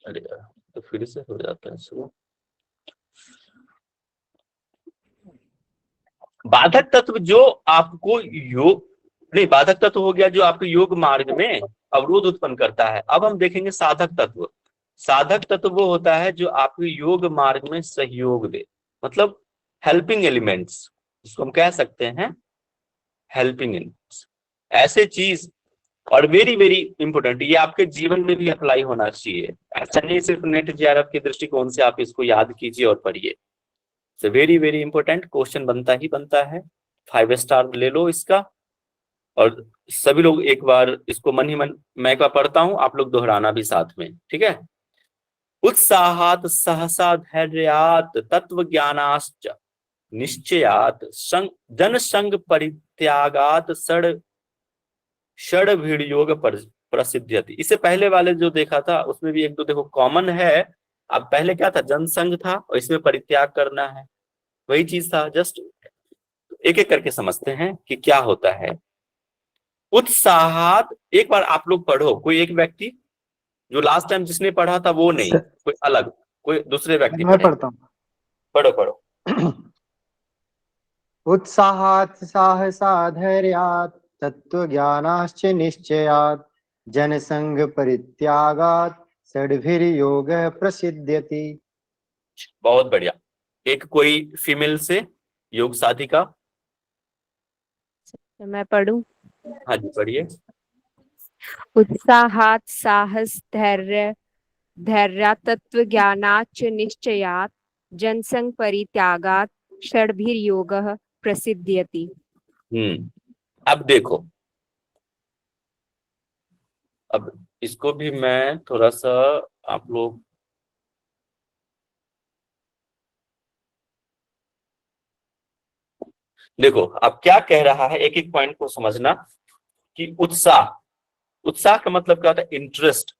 अरे तो फिर से हो जाता है शुरू। बाधक तत्व जो आपको योग नहीं, बाधक तत्व हो गया जो आपके योग मार्ग में अवरोध उत्पन्न करता है। अब हम देखेंगे साधक तत्व। साधक तत्व वो होता है जो आपके योग मार्ग में सहयोग दे, मतलब हेल्पिंग एलिमेंट्स, जिसको हम कह सकते हैं हेल्पिंग एलिमेंट्स, ऐसे चीज। और वेरी वेरी इंपोर्टेंट, ये आपके जीवन में भी अप्लाई होना चाहिए, ऐसा नहीं सिर्फ नेट जेआरएफ के दृष्टिकोण से आप इसको याद कीजिए और पढ़िए। तो वेरी वेरी इंपॉर्टेंट क्वेश्चन बनता ही बनता है, 5 स्टार ले लो इसका। और सभी लोग एक बार इसको मन ही मन, मैं एक बार पढ़ता हूं, आप लोग दोहराना भी साथ में, ठीक है। उत्साहात सहसा धैर्यात तत्व ज्ञानाश्च निश्चयात जनसंग परित्यागात षड योग प्रसिद्ध्यति। इससे पहले वाले जो देखा था उसमें भी एक दो देखो कॉमन है। अब पहले क्या था, जनसंग था और इसमें परित्याग करना है, वही चीज था। जस्ट एक एक करके समझते हैं कि क्या होता है। उत्साहात, एक बार आप लोग पढ़ो, कोई एक व्यक्ति, जो लास्ट टाइम जिसने पढ़ा था वो नहीं, कोई अलग, कोई दूसरे व्यक्ति मैं पढ़ता हूँ, पढ़ो पढ़ो। उत्साहात् साहसा धैर्यात् तत्व ज्ञानाश्च निश्चयात् जनसंग परित्यागात् षड्भिर्योग प्रसिद्ध्यति। बहुत बढ़िया। एक कोई फीमेल से योग साधिका, मैं पढ़ूं? हाँ जी पढ़िए। उत्साहात साहस धैर्य तत्व ज्ञानाच निश्चयात जनसंग परित्यागात षड्भिर्योगः प्रसिद्ध्यति। अब देखो, अब इसको भी मैं थोड़ा सा आप लोग देखो, अब क्या कह रहा है, एक एक पॉइंट को समझना कि उत्साह, उत्साह का मतलब क्या होता है, इंटरेस्ट।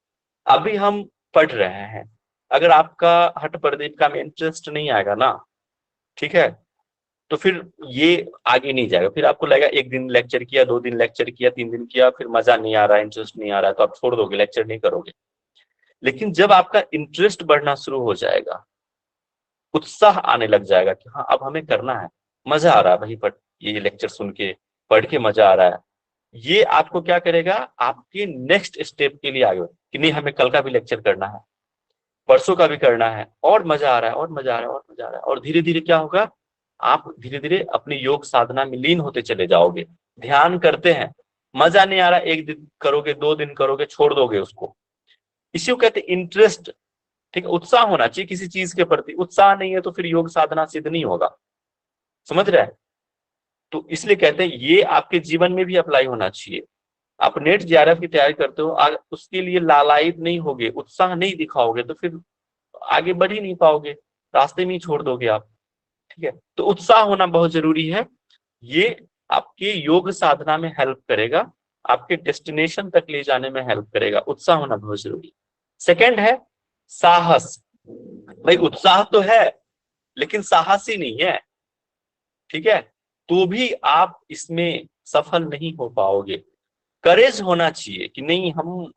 अभी हम पढ़ रहे हैं, अगर आपका हठ प्रदीपिका में इंटरेस्ट नहीं आएगा ना, ठीक है, तो फिर ये आगे नहीं जाएगा। फिर आपको लगेगा 1 दिन लेक्चर किया, 2 दिन लेक्चर किया, 3 दिन किया, फिर मजा नहीं आ रहा है, इंटरेस्ट नहीं आ रहा है, तो आप छोड़ दोगे, लेक्चर नहीं करोगे। लेकिन जब आपका इंटरेस्ट बढ़ना शुरू हो जाएगा, उत्साह आने लग जाएगा कि हाँ अब हमें करना है, मजा आ रहा है भाई, ये लेक्चर सुन के, पढ़ के मजा आ रहा है, ये आपको क्या करेगा, आपके नेक्स्ट स्टेप के लिए आगे कि नहीं हमें कल का भी लेक्चर करना है, परसों का भी करना है, और मजा आ रहा है और मजा आ रहा है और मजा आ रहा है, और धीरे धीरे क्या होगा, आप धीरे धीरे अपनी योग साधना में लीन होते चले जाओगे। ध्यान करते हैं, मजा नहीं आ रहा, एक दिन करोगे, 2 दिन करोगे, छोड़ दोगे उसको। इसी को कहते हैं इंटरेस्ट। ठीक है, उत्साह होना चाहिए किसी चीज के प्रति। उत्साह नहीं है तो फिर योग साधना सिद्ध नहीं होगा। समझ रहे हैं? तो इसलिए कहते हैं ये आपके जीवन में भी अप्लाई होना चाहिए। आप नेट जेआरएफ की तैयारी करते हो, उसके लिए लालायित नहीं होगे, उत्साह नहीं दिखाओगे, तो फिर आगे बढ़ ही नहीं पाओगे, रास्ते में ही छोड़ दोगे आप। ठीक है, तो उत्साह होना बहुत जरूरी है। ये आपके योग साधना में हेल्प करेगा, आपके डेस्टिनेशन तक ले जाने में हेल्प करेगा। उत्साह होना बहुत जरूरी। सेकंड है साहस। भाई उत्साह तो है लेकिन साहस ही नहीं है, ठीक है, तो भी आप इसमें सफल नहीं हो पाओगे। करेज होना चाहिए कि नहीं हम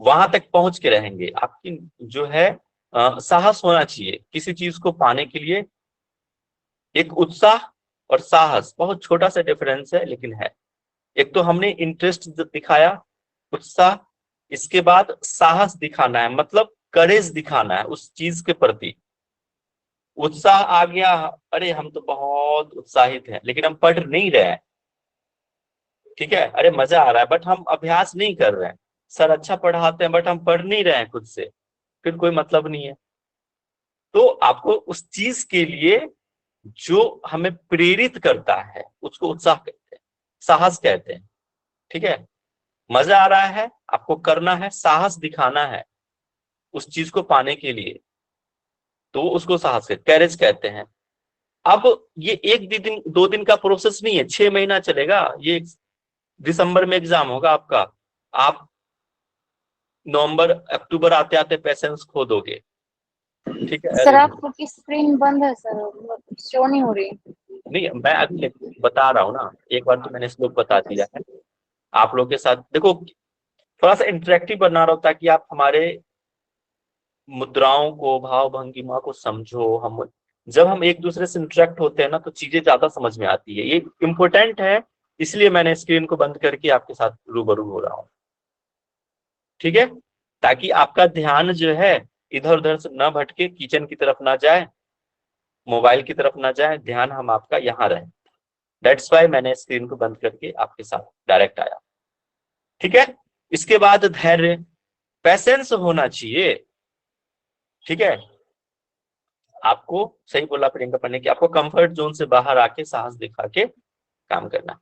वहां तक पहुंच के रहेंगे। आपकी जो है साहस होना चाहिए किसी चीज को पाने के लिए। एक उत्साह और साहस बहुत छोटा सा डिफरेंस है लेकिन है। एक तो हमने इंटरेस्ट दिखाया, उत्साह, इसके बाद साहस दिखाना है, मतलब करेज दिखाना है उस चीज के प्रति। उत्साह आ गया, अरे हम तो बहुत उत्साहित हैं लेकिन हम पढ़ नहीं रहे हैं, ठीक है, अरे मजा आ रहा है बट हम अभ्यास नहीं कर रहे हैं, सर अच्छा पढ़ाते हैं बट हम पढ़ नहीं रहे हैं खुद से, फिर कोई मतलब नहीं है। तो आपको उस चीज के लिए जो हमें प्रेरित करता है उसको उत्साह कहते हैं, साहस कहते हैं। ठीक है, मजा आ रहा है, आपको करना है, साहस दिखाना है उस चीज को पाने के लिए, तो उसको साहस कैरेज कहते हैं। अब ये 1 दिन 2 दिन का प्रोसेस नहीं है, 6 महीना चलेगा। ये दिसंबर में एग्जाम होगा आपका, आप नवंबर अक्टूबर आते आते पेशेंस खो दोगे। ठीक है सर आपकी स्क्रीन बंद है सर, शो नहीं हो रही। नहीं, मैं अभी बता रहा हूँ ना, एक बार तो मैंने श्लोक बता दिया है आप लोग के साथ। देखो थोड़ा सा इंटरेक्टिव बना रहा ताकि आप हमारे मुद्राओं को, भाव भंगिमा को समझो। हम जब हम एक दूसरे से इंटरेक्ट होते हैं ना तो चीजें ज्यादा समझ में आती है। ये इम्पोर्टेंट है, इसलिए मैंने स्क्रीन को बंद करके आपके साथ रूबरू हो रहा हूँ। ठीक है, ताकि आपका ध्यान जो है इधर उधर से न भटके, किचन की तरफ ना जाए, मोबाइल की तरफ ना जाए, ध्यान हम आपका यहाँ रहे। दैट्स वाई मैंने स्क्रीन को बंद करके आपके साथ डायरेक्ट आया। ठीक है, इसके बाद धैर्य, पैसेंस होना चाहिए। ठीक है, आपको सही बोला प्रियंका पन्ने की, आपको कंफर्ट जोन से बाहर आके साहस दिखा के काम करना,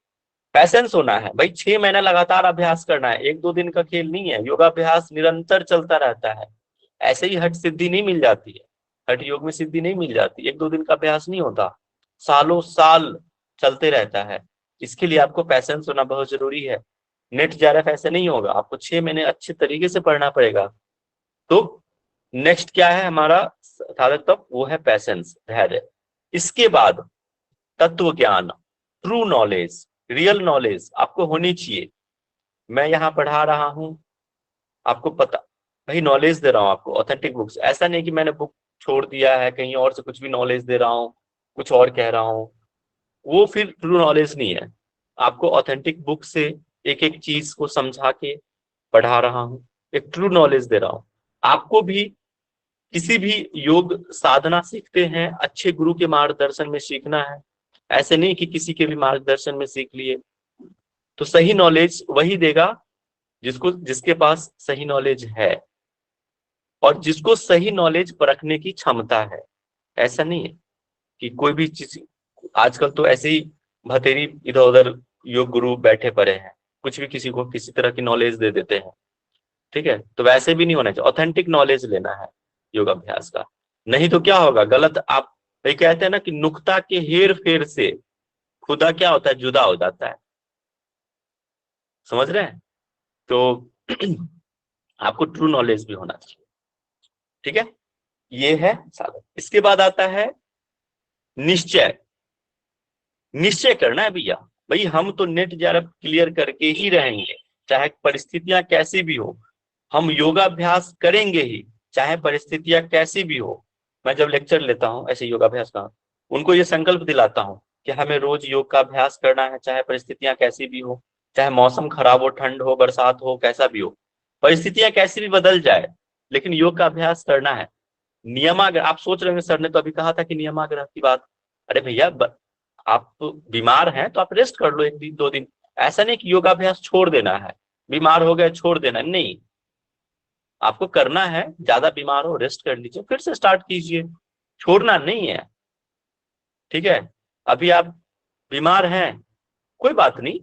पैसेंस होना है। भाई 6 महीना लगातार अभ्यास करना है, 1-2 दिन का खेल नहीं है। योगाभ्यास निरंतर चलता रहता है, ऐसे ही हट सिद्धि नहीं मिल जाती है, हट योग में सिद्धि नहीं मिल जाती, 1-2 दिन का अभ्यास नहीं होता, सालों साल चलते रहता है। इसके लिए आपको पैसेंस होना बहुत जरूरी है। नेट जेआरएफ ऐसे नहीं होगा, आपको 6 महीने अच्छे तरीके से पढ़ना पड़ेगा। तो नेक्स्ट क्या है हमारा साधक तप, वो है पैसेंस, धैर्य। इसके बाद तत्व ज्ञान, ट्रू नॉलेज, रियल नॉलेज आपको होनी चाहिए। मैं यहाँ पढ़ा रहा हूँ, आपको पता, भाई नॉलेज दे रहा हूँ आपको, ऑथेंटिक बुक्स। ऐसा नहीं कि मैंने बुक छोड़ दिया है, कहीं और से कुछ भी नॉलेज दे रहा हूँ, कुछ और कह रहा हूँ, वो फिर ट्रू नॉलेज नहीं है। आपको ऑथेंटिक बुक से एक एक चीज को समझा के पढ़ा रहा हूँ, एक ट्रू नॉलेज दे रहा हूँ। आपको भी किसी भी योग साधना सीखते हैं, अच्छे गुरु के मार्गदर्शन में सीखना है। ऐसे नहीं कि किसी के भी मार्गदर्शन में सीख लिए। तो सही नॉलेज वही देगा जिसके पास सही नॉलेज है और जिसको सही नॉलेज परखने की क्षमता है। ऐसा नहीं है कि कोई भी चीज, आजकल तो ऐसे ही भतेरी इधर उधर योग गुरु बैठे पड़े हैं, कुछ भी किसी को किसी तरह की नॉलेज दे देते हैं। ठीक है, तो वैसे भी नहीं होना चाहिए, ऑथेंटिक नॉलेज लेना है योग अभ्यास का। नहीं तो क्या होगा, गलत आप ये कहते हैं ना कि नुक्ता के हेर फेर से खुदा क्या होता है, जुदा हो जाता है। समझ रहे हैं? तो आपको ट्रू नॉलेज भी होना चाहिए। ठीक है, ये है साधन। इसके बाद आता है निश्चय। निश्चय करना है भैया, भाई हम तो नेट जेआरएफ क्लियर करके ही रहेंगे, चाहे परिस्थितियां कैसी भी हो। हम योगाभ्यास करेंगे ही, चाहे परिस्थितियां कैसी भी हो। मैं जब लेक्चर लेता हूं ऐसे योगाभ्यास का, उनको ये संकल्प दिलाता हूं कि हमें रोज योग का अभ्यास करना है, चाहे परिस्थितियां कैसी भी हो, चाहे मौसम खराब हो, ठंड हो, बरसात हो, कैसा भी हो, परिस्थितियां कैसी भी बदल जाए, लेकिन योग का अभ्यास करना है। नियमाग्रह, आप सोच रहे होंगे सर ने तो अभी कहा था कि नियमाग्रह की बात। अरे भैया आप बीमार हैं तो आप रेस्ट कर लो 1 दिन 2 दिन। ऐसा नहीं कि योगाभ्यास छोड़ देना है, बीमार हो गए छोड़ देना नहीं, आपको करना है। ज्यादा बीमार हो रेस्ट कर लीजिए, फिर से स्टार्ट कीजिए, छोड़ना नहीं है। ठीक है, अभी आप बीमार हैं कोई बात नहीं,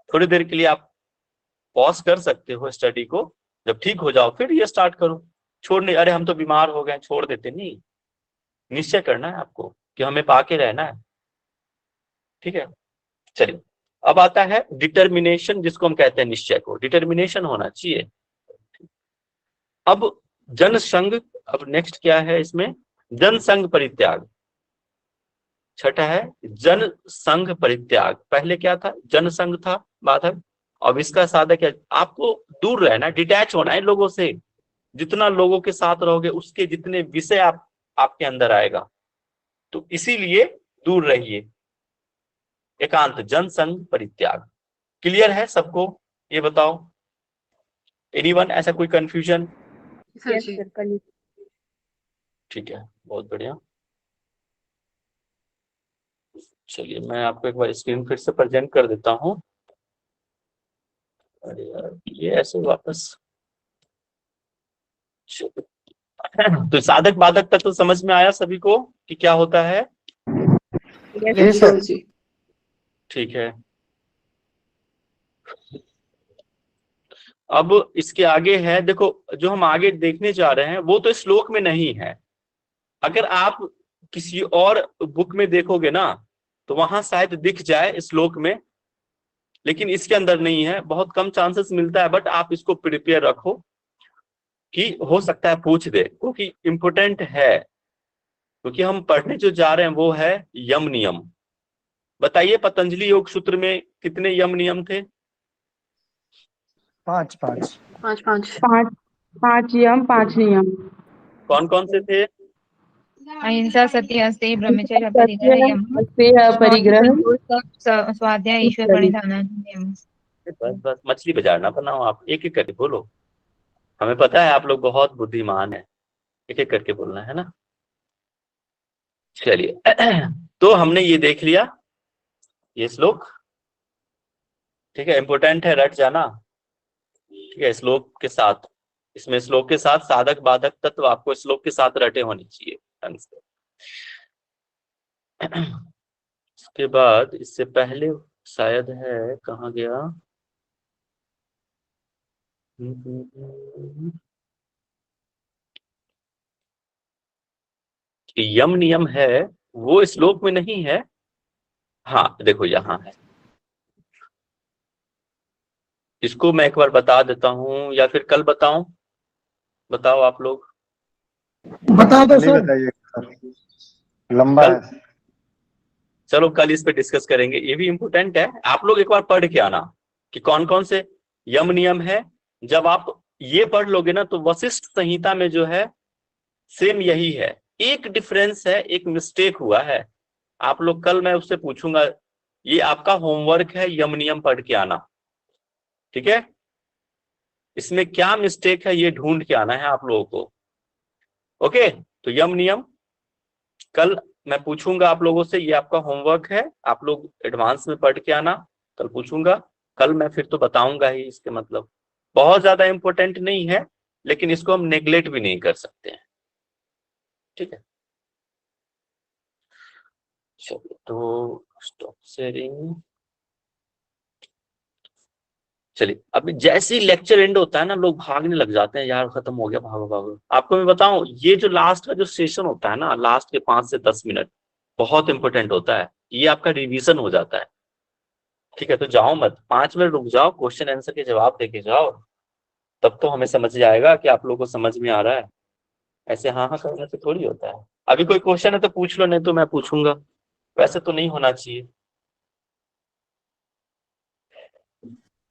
थोड़ी देर के लिए आप पॉज कर सकते हो स्टडी को, जब ठीक हो जाओ फिर ये स्टार्ट करो। छोड़ने, अरे हम तो बीमार हो गए छोड़ देते नहीं, निश्चय करना है आपको कि हमें पाके रहना है। ठीक है, चलिए अब आता है डिटर्मिनेशन, जिसको हम कहते हैं निश्चय को, डिटर्मिनेशन होना चाहिए। अब जनसंग, अब नेक्स्ट क्या है इसमें, जनसंग परित्याग। छठा है जन संघ परित्याग। पहले क्या था, जनसंघ था बाधक, अब इसका साधक है आपको दूर रहना, डिटैच होना है लोगों से। जितना लोगों के साथ रहोगे उसके जितने विषय आपके अंदर आएगा, तो इसीलिए दूर रहिए। एकांत, जनसंघ परित्याग। क्लियर है सबको, ये बताओ एनीवन, ऐसा कोई कंफ्यूजन? ठीक है, बहुत बढ़िया। चलिए मैं आपको एक बार स्क्रीन फिर से प्रेजेंट कर देता हूं। अरे यार ये ऐसे वापस तो साधक बाधक तक तो समझ में आया सभी को कि क्या होता है? ठीक है, अब इसके आगे है, देखो जो हम आगे देखने जा रहे हैं वो तो श्लोक में नहीं है। अगर आप किसी और बुक में देखोगे ना तो वहां शायद दिख जाए श्लोक में, लेकिन इसके अंदर नहीं है, बहुत कम चांसेस मिलता है। बट आप इसको प्रिपेयर रखो कि हो सकता है पूछ दे, क्योंकि इम्पोर्टेंट है, क्योंकि हम पढ़ने जो जा रहे हैं वो है यम नियम। बताइए पतंजलि योग सूत्र में कितने यम नियम थे? 5 यम 5 नियम। कौन कौन से थे? अहिंसा, सत्य, अस्तेय, ब्रह्मचर्य, अपरिग्रह, यम, स्वाध्याय, ईश्वर प्रणिधान नियम। बस बस मछली बाजार ना बनाओ, आप एक एक करके बोलो। हमें पता है आप लोग बहुत बुद्धिमान है, एक एक करके बोलना है ना। चलिए तो हमने ये देख लिया ये श्लोक, ठीक है, इंपॉर्टेंट है, रट जाना। ठीक है, श्लोक के साथ, इसमें श्लोक के साथ साधक बाधक तत्व आपको श्लोक के साथ रटे होने चाहिए ढंग से। इसके बाद इससे पहले शायद है, कहाँ गया, यम नियम है वो श्लोक में नहीं है। हाँ देखो यहाँ है, इसको मैं एक बार बता देता हूँ या फिर कल बताऊं? बताओ आप लोग। बता दो सर। बताइए, लंबा है। चलो कल इस पे डिस्कस करेंगे, ये भी इम्पोर्टेंट है। आप लोग एक बार पढ़ के आना कि कौन कौन से यम नियम है। जब आप ये पढ़ लोगे ना तो वशिष्ठ संहिता में जो है सेम यही है, एक डिफरेंस है, एक मिस्टेक हुआ है। आप लोग कल मैं उससे पूछूंगा, ये आपका होमवर्क है, यम नियम पढ़ के आना। ठीक है, इसमें क्या मिस्टेक है ये ढूंढ के आना है आप लोगों को। ओके, तो यम नियम कल मैं पूछूंगा आप लोगों से, ये आपका होमवर्क है, आप लोग एडवांस में पढ़ के आना। कल पूछूंगा, कल मैं फिर तो बताऊंगा ही। इसके मतलब बहुत ज्यादा इंपॉर्टेंट नहीं है, लेकिन इसको हम नेग्लेक्ट भी नहीं कर सकते हैं। ठीक है, चलिए तो स्टॉप शेयरिंग। चलिए अभी जैसे ही लेक्चर एंड होता है ना, लोग भागने लग जाते हैं, यार खत्म हो गया, भागो भागो। आपको मैं बताऊं, ये जो लास्ट का जो सेशन होता है ना, लास्ट के 5 से 10 मिनट बहुत इंपॉर्टेंट होता है, ये आपका रिवीजन हो जाता है। ठीक है, तो जाओ मत, 5 मिनट रुक जाओ, क्वेश्चन आंसर के जवाब देके जाओ, तब तो हमें समझ जाएगा कि आप लोगों को समझ में आ रहा है। ऐसे हाँ हाँ करने से थोड़ी होता है। अभी कोई क्वेश्चन है तो पूछ लो, नहीं तो मैं पूछूंगा, वैसे तो नहीं होना चाहिए।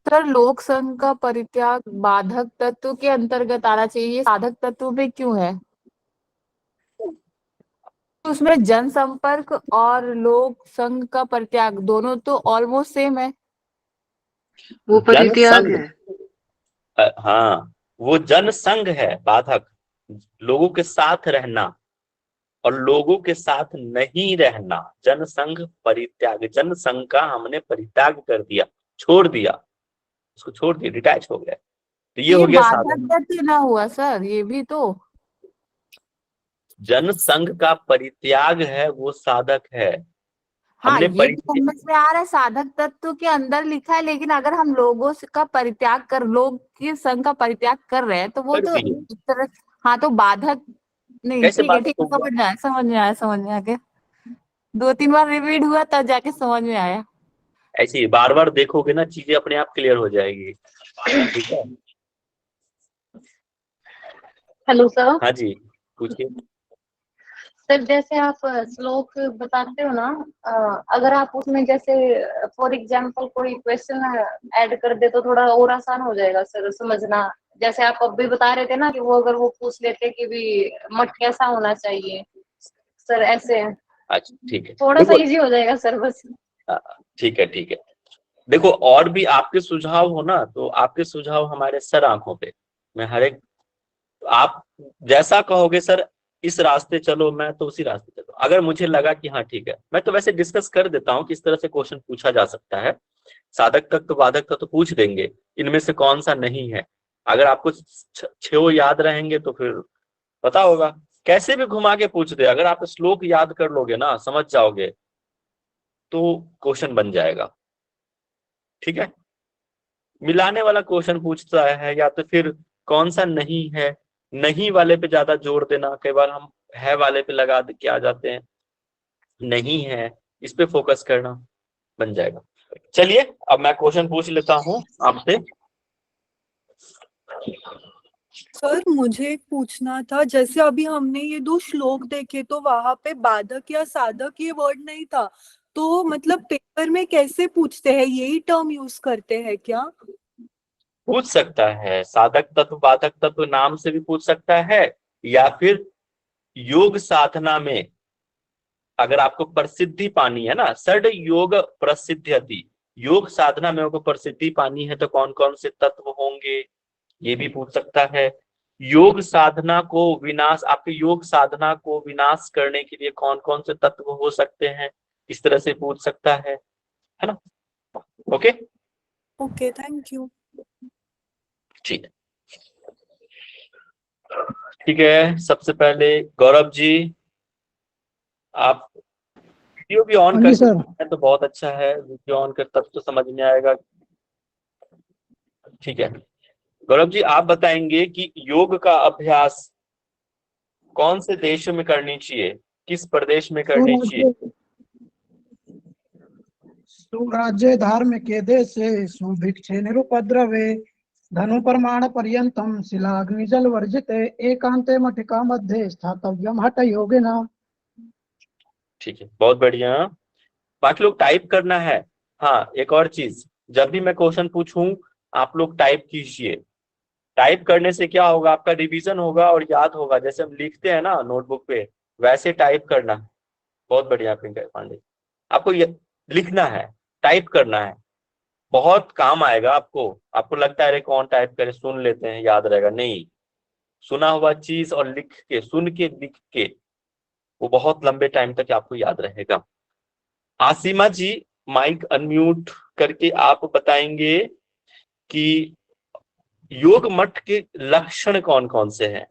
सर लोक संघ का परित्याग बाधक तत्व के अंतर्गत आना चाहिए, साधक तत्व में क्यों है? उसमें जनसंपर्क और लोक संघ का परित्याग दोनों तो ऑलमोस्ट सेम है। वो परित्याग जनसंघ है। हाँ, वो जनसंघ है बाधक, लोगों के साथ रहना और लोगों के साथ नहीं रहना। जनसंघ परित्याग, जनसंघ का हमने परित्याग कर दिया, छोड़ दिया, उसको छोड़ दिया, डिटैच हो गया, तो ये हो गया बाधक साधक। कैसे ना हुआ सर, ये भी तो जनसंघ का परित्याग है, वो साधक है। हाँ, हमने ये तो समझ में आ रहा है, साधक तत्व के अंदर लिखा है, लेकिन अगर हम लोगों का परित्याग कर, लोग के संघ का परित्याग कर रहे हैं तो वो कर तो दिए। एक तरह। हाँ तो बाधक नहीं, कैसे ठीक है बाधक ठीक है, होगा? समझ में आया समझ में आया समझ में आ गया। 2-3 बार रिपीट हुआ तब जाके समझ में आया। ऐसे ही बार बार देखोगे ना, चीजें अपने आप क्लियर हो जाएगी। ठीक है। Hello sir. हाँ जी, पूछिए। सर जैसे आप श्लोक बताते हो ना, अगर आप उसमें जैसे फॉर एग्जांपल कोई क्वेश्चन ऐड कर दे तो थोड़ा और आसान हो जाएगा सर समझना। जैसे आप अब भी बता रहे थे ना कि वो अगर वो पूछ लेते कि भी मठ कैसा होना चाहिए सर, ऐसे अच्छा ठीक है, थोड़ा सा देखो इजी हो जाएगा सर बस। ठीक है ठीक है। देखो और भी आपके सुझाव हो ना, तो आपके सुझाव हमारे सर आंखों पे, मैं हर एक, आप जैसा कहोगे सर इस रास्ते चलो, मैं तो उसी रास्ते चलो। अगर मुझे लगा कि हाँ ठीक है, मैं तो वैसे डिस्कस कर देता हूँ किस तरह से क्वेश्चन पूछा जा सकता है। साधक तक तो बाधक तक तो पूछ देंगे, इनमें से कौन सा नहीं है। अगर आपको छो याद रहेंगे तो फिर पता होगा, कैसे भी घुमा के पूछ दे, अगर आप श्लोक याद कर लोगे ना, समझ जाओगे, तो क्वेश्चन बन जाएगा। ठीक है, मिलाने वाला क्वेश्चन पूछता है, या तो फिर कौन सा नहीं है, नहीं वाले पे ज्यादा जोर देना। कई बार हम है वाले पे लगा के आ जाते हैं, नहीं है इस पे फोकस करना, बन जाएगा। चलिए अब मैं क्वेश्चन पूछ लेता हूं आपसे। सर मुझे एक पूछना था, जैसे अभी हमने ये 2 श्लोक देखे तो वहां पे बाधक या साधक ये वर्ड नहीं था, तो मतलब पेपर में कैसे पूछते हैं, यही टर्म यूज करते हैं क्या? पूछ सकता है, साधक तत्व बाधक तत्व नाम से भी पूछ सकता है, या फिर योग साधना में अगर आपको प्रसिद्धि पानी है ना, षड योग प्रसिद्ध्यति, योग साधना में आपको प्रसिद्धि पानी है तो कौन कौन से तत्व होंगे, ये भी पूछ सकता है। योग साधना को विनाश, आपके योग साधना को विनाश करने के लिए कौन कौन से तत्व हो सकते हैं, इस तरह से पूछ सकता है ना। Okay okay, thank you. ठीक है। ठीक है, सबसे पहले गौरव जी, आप वीडियो भी ऑन हाँ कर जी सकते सर। हैं तो बहुत अच्छा है, वीडियो ऑन कर तब तो समझ में आएगा। ठीक है, गौरव जी आप बताएंगे कि योग का अभ्यास कौन से देशों में करनी चाहिए, किस प्रदेश में करनी चाहिए। सुराज्य धार्मिके देशे सुभिक्षे निरुपद्रवे धनु प्रमाण पर्यंतम शिलाग्निजल वर्जिते एकांते मठिका मध्ये स्थातव्यम हठ योगिना। ठीक है, बहुत बढ़िया। बाकी लोग टाइप करना है। हाँ एक और चीज, जब भी मैं क्वेश्चन पूछूं आप लोग टाइप कीजिए। टाइप करने से क्या होगा, आपका रिवीजन होगा और याद होगा। जैसे हम लिखते हैं ना नोटबुक पे, वैसे टाइप करना। बहुत बढ़िया पिंकर पांडे, आपको ये लिखना है, टाइप करना है, बहुत काम आएगा आपको। आपको लगता है अरे कौन टाइप करे, सुन लेते हैं याद रहेगा, नहीं। सुना हुआ चीज और लिख के, सुन के लिख के, वो बहुत लंबे टाइम तक आपको याद रहेगा। आसिमा जी माइक अनम्यूट करके आप बताएंगे कि योग मठ के लक्षण कौन कौन से हैं।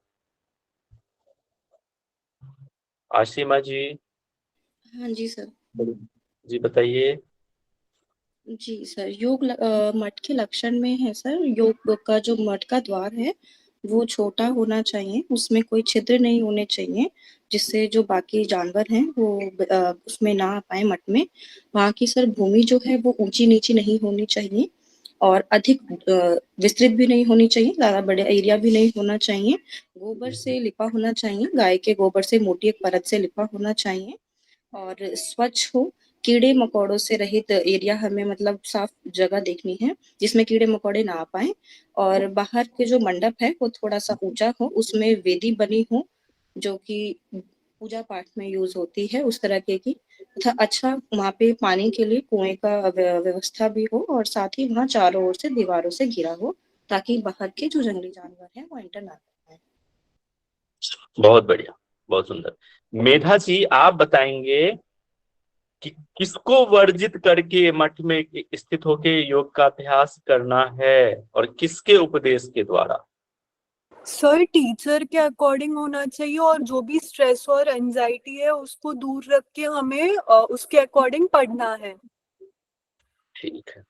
आसिमा जी। हाँ जी सर। जी बताइए। जी सर, मठ के लक्षण में है सर, योग का जो मठ का द्वार है वो छोटा होना चाहिए, उसमें कोई छिद्र नहीं होने चाहिए, जिससे जो बाकी जानवर हैं वो उसमें ना आ पाए मठ में। वहाँ की सर भूमि जो है वो ऊंची नीची नहीं होनी चाहिए, और अधिक विस्तृत भी नहीं होनी चाहिए, ज्यादा बड़े एरिया भी नहीं होना चाहिए। गोबर से लिपा होना चाहिए, गाय के गोबर से मोटी एक परत से लिपा होना चाहिए, और स्वच्छ हो, कीड़े मकोड़ों से रहित एरिया हमें मतलब साफ जगह देखनी है जिसमें कीड़े मकोड़े ना आ पाए। और बाहर के जो मंडप है वो थोड़ा सा ऊंचा हो, उसमें वेदी बनी हो जो कि पूजा पाठ में यूज होती है उस तरह की तथा अच्छा वहाँ पे पानी के लिए कुएं का व्यवस्था भी हो और साथ ही वहाँ चारों ओर से दीवारों से घिरा हो ताकि बाहर के जो जंगली जानवर हैं वो एंटर ना कर पाए। बहुत बढ़िया, बहुत सुंदर। मेधा जी, आप बताएंगे कि किसको वर्जित करके मठ में स्थित होके योग का अभ्यास करना है और किसके उपदेश के द्वारा? सर टीचर के अकॉर्डिंग होना चाहिए और जो भी स्ट्रेस और एंजाइटी है उसको दूर रख के हमें उसके अकॉर्डिंग पढ़ना है। ठीक है।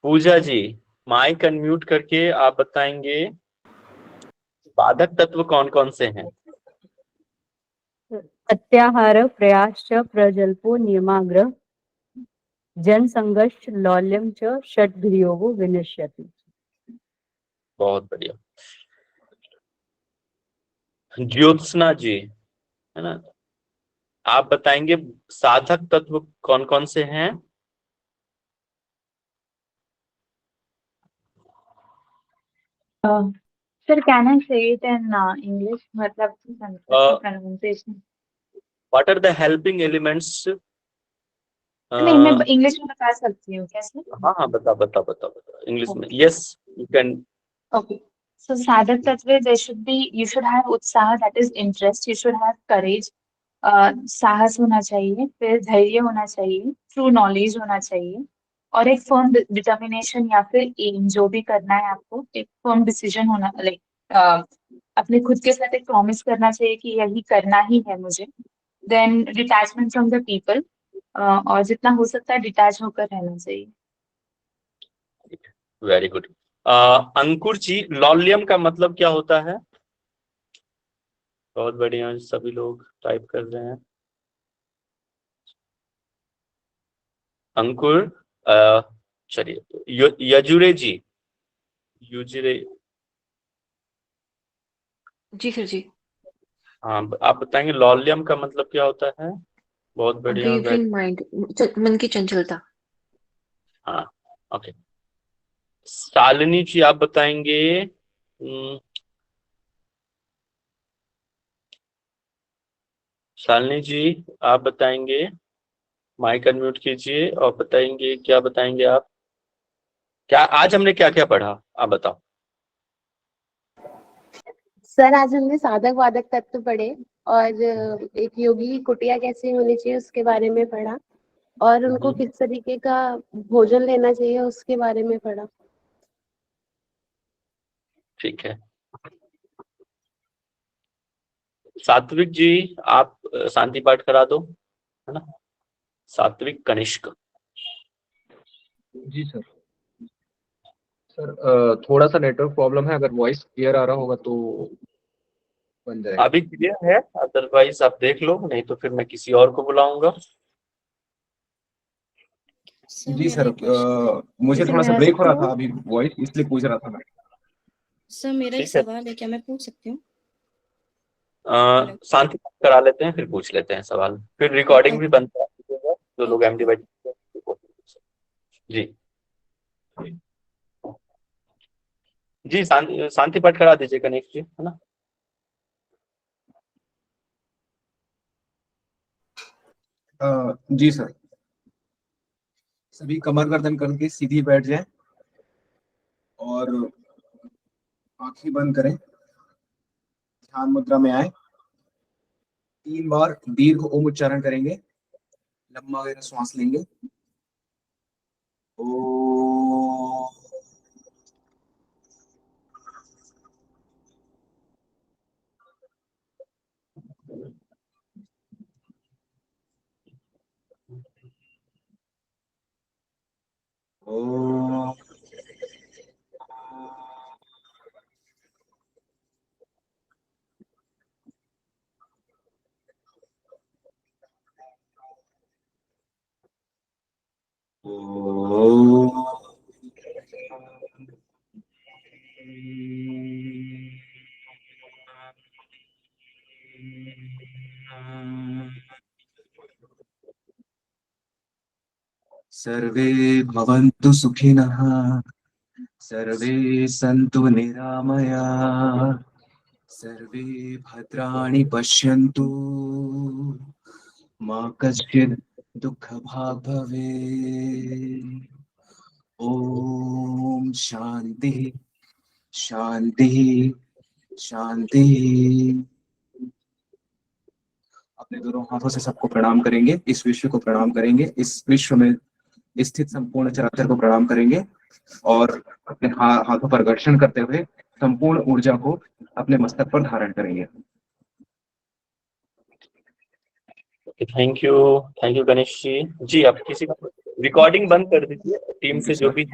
पूजा जी, माइक अनम्यूट करके आप बताएंगे बाधक तत्व कौन कौन से हैं? अत्याहार प्रयाश्च प्रजल्पो नियमाग्रह जनसंघर्ष लौल्यम च षड्भिर्योगो विनश्यति। बहुत बढ़िया। ज्योत्सना जी, है ना, आप बताएंगे साधक तत्व कौन कौन से हैं? Sir, can I say it in English? मतलब Sanskrit pronunciation. What are the helping elements? नहीं, मैं इंग्लिश में बता सकती हूँ क्या सर? हाँ, बता इंग्लिश में। Yes, you can. Okay. So sadhak tattva, you should have उत्साह, that is interest. You should have courage. साहस होना चाहिए, फिर धैर्य होना चाहिए, ट्रू नॉलेज होना चाहिए और एक फर्म डिटर्मिनेशन या फिर एम जो भी करना है आपको, एक फर्म डिसीजन होना, लाइक अपने खुद के साथ एक प्रॉमिस करना चाहिए कि यही करना ही है मुझे। Then detachment from the people, और जितना हो सकता है डिटैच होकर रहना चाहिए। Very good. अंकुर जी, लौल्यम का मतलब क्या होता है? बहुत बढ़िया, सभी लोग टाइप कर रहे हैं। अंकुर, चलिए यजुरे जी, युजरे जी सर जी। हाँ, आप बताएंगे लौल्यम का मतलब क्या होता है? बहुत बढ़िया। वेवरिंग माइंड, मन की चंचलता। हाँ, ओके। शालिनी जी, आप बताएंगे शालिनी जी, आप बताएंगे, माइक अनम्यूट कीजिए और बताएंगे, क्या बताएंगे आप? क्या आज हमने क्या क्या पढ़ा, आप बताओ। सर आज हमने साधक वादक तत्व पढ़े और एक योगी की कुटिया कैसी होनी चाहिए उसके बारे में पढ़ा और उनको किस तरीके का भोजन लेना चाहिए उसके बारे में पढ़ा। ठीक है। सात्विक जी, आप शांति पाठ करा दो, है ना। सात्विक कनिष्क। जी सर। सर थोड़ा सा नेटवर्क प्रॉब्लम है, अगर वॉइस क्लियर आ रहा होगा तो बन जाएगा। अभी क्लियर है, अदरवाइज आप देख लो, नहीं तो फिर मैं किसी और को बुलाऊंगा। जी सर, मुझे थोड़ा सा ब्रेक हो रहा था अभी वॉइस, इसलिए पूछ रहा था मैं। सर मेरा एक सवाल है, क्या मैं पूछ सकती हूँ? शांति करा लेते हैं, फिर पूछ लेते हैं सवाल, फिर रिकॉर्डिंग भी बनता है, जो लोग एमडी बैठे। जी जी, शांति पाठ करा दीजिए कनेक्ट जी, है ना। जी सर। सभी कमर गर्दन करके सीधी बैठ जाएं और आंखें बंद करें, ध्यान मुद्रा में आए। 3 बार दीर्घ ओम उच्चारण करेंगे, लंबा गहरा श्वास लेंगे। ओ सर्वे भवन्तु सुखिनः, सर्वे सन्तु निरामया, सर्वे भद्राणि पश्यन्तु मा कश्चित् दुःखभाग् भवेत्। ओम शांति शांति शांति। अपने दोनों हाथों से सबको प्रणाम करेंगे, इस विश्व को प्रणाम करेंगे, इस विश्व में स्थित संपूर्ण चराचर को प्रणाम करेंगे और अपने हाथों पर घर्षण करते हुए संपूर्ण ऊर्जा को अपने मस्तक पर धारण करेंगे। Thank you Ganesh ji. जी आप किसी का रिकॉर्डिंग बंद कर दीजिए, टीम से जो भी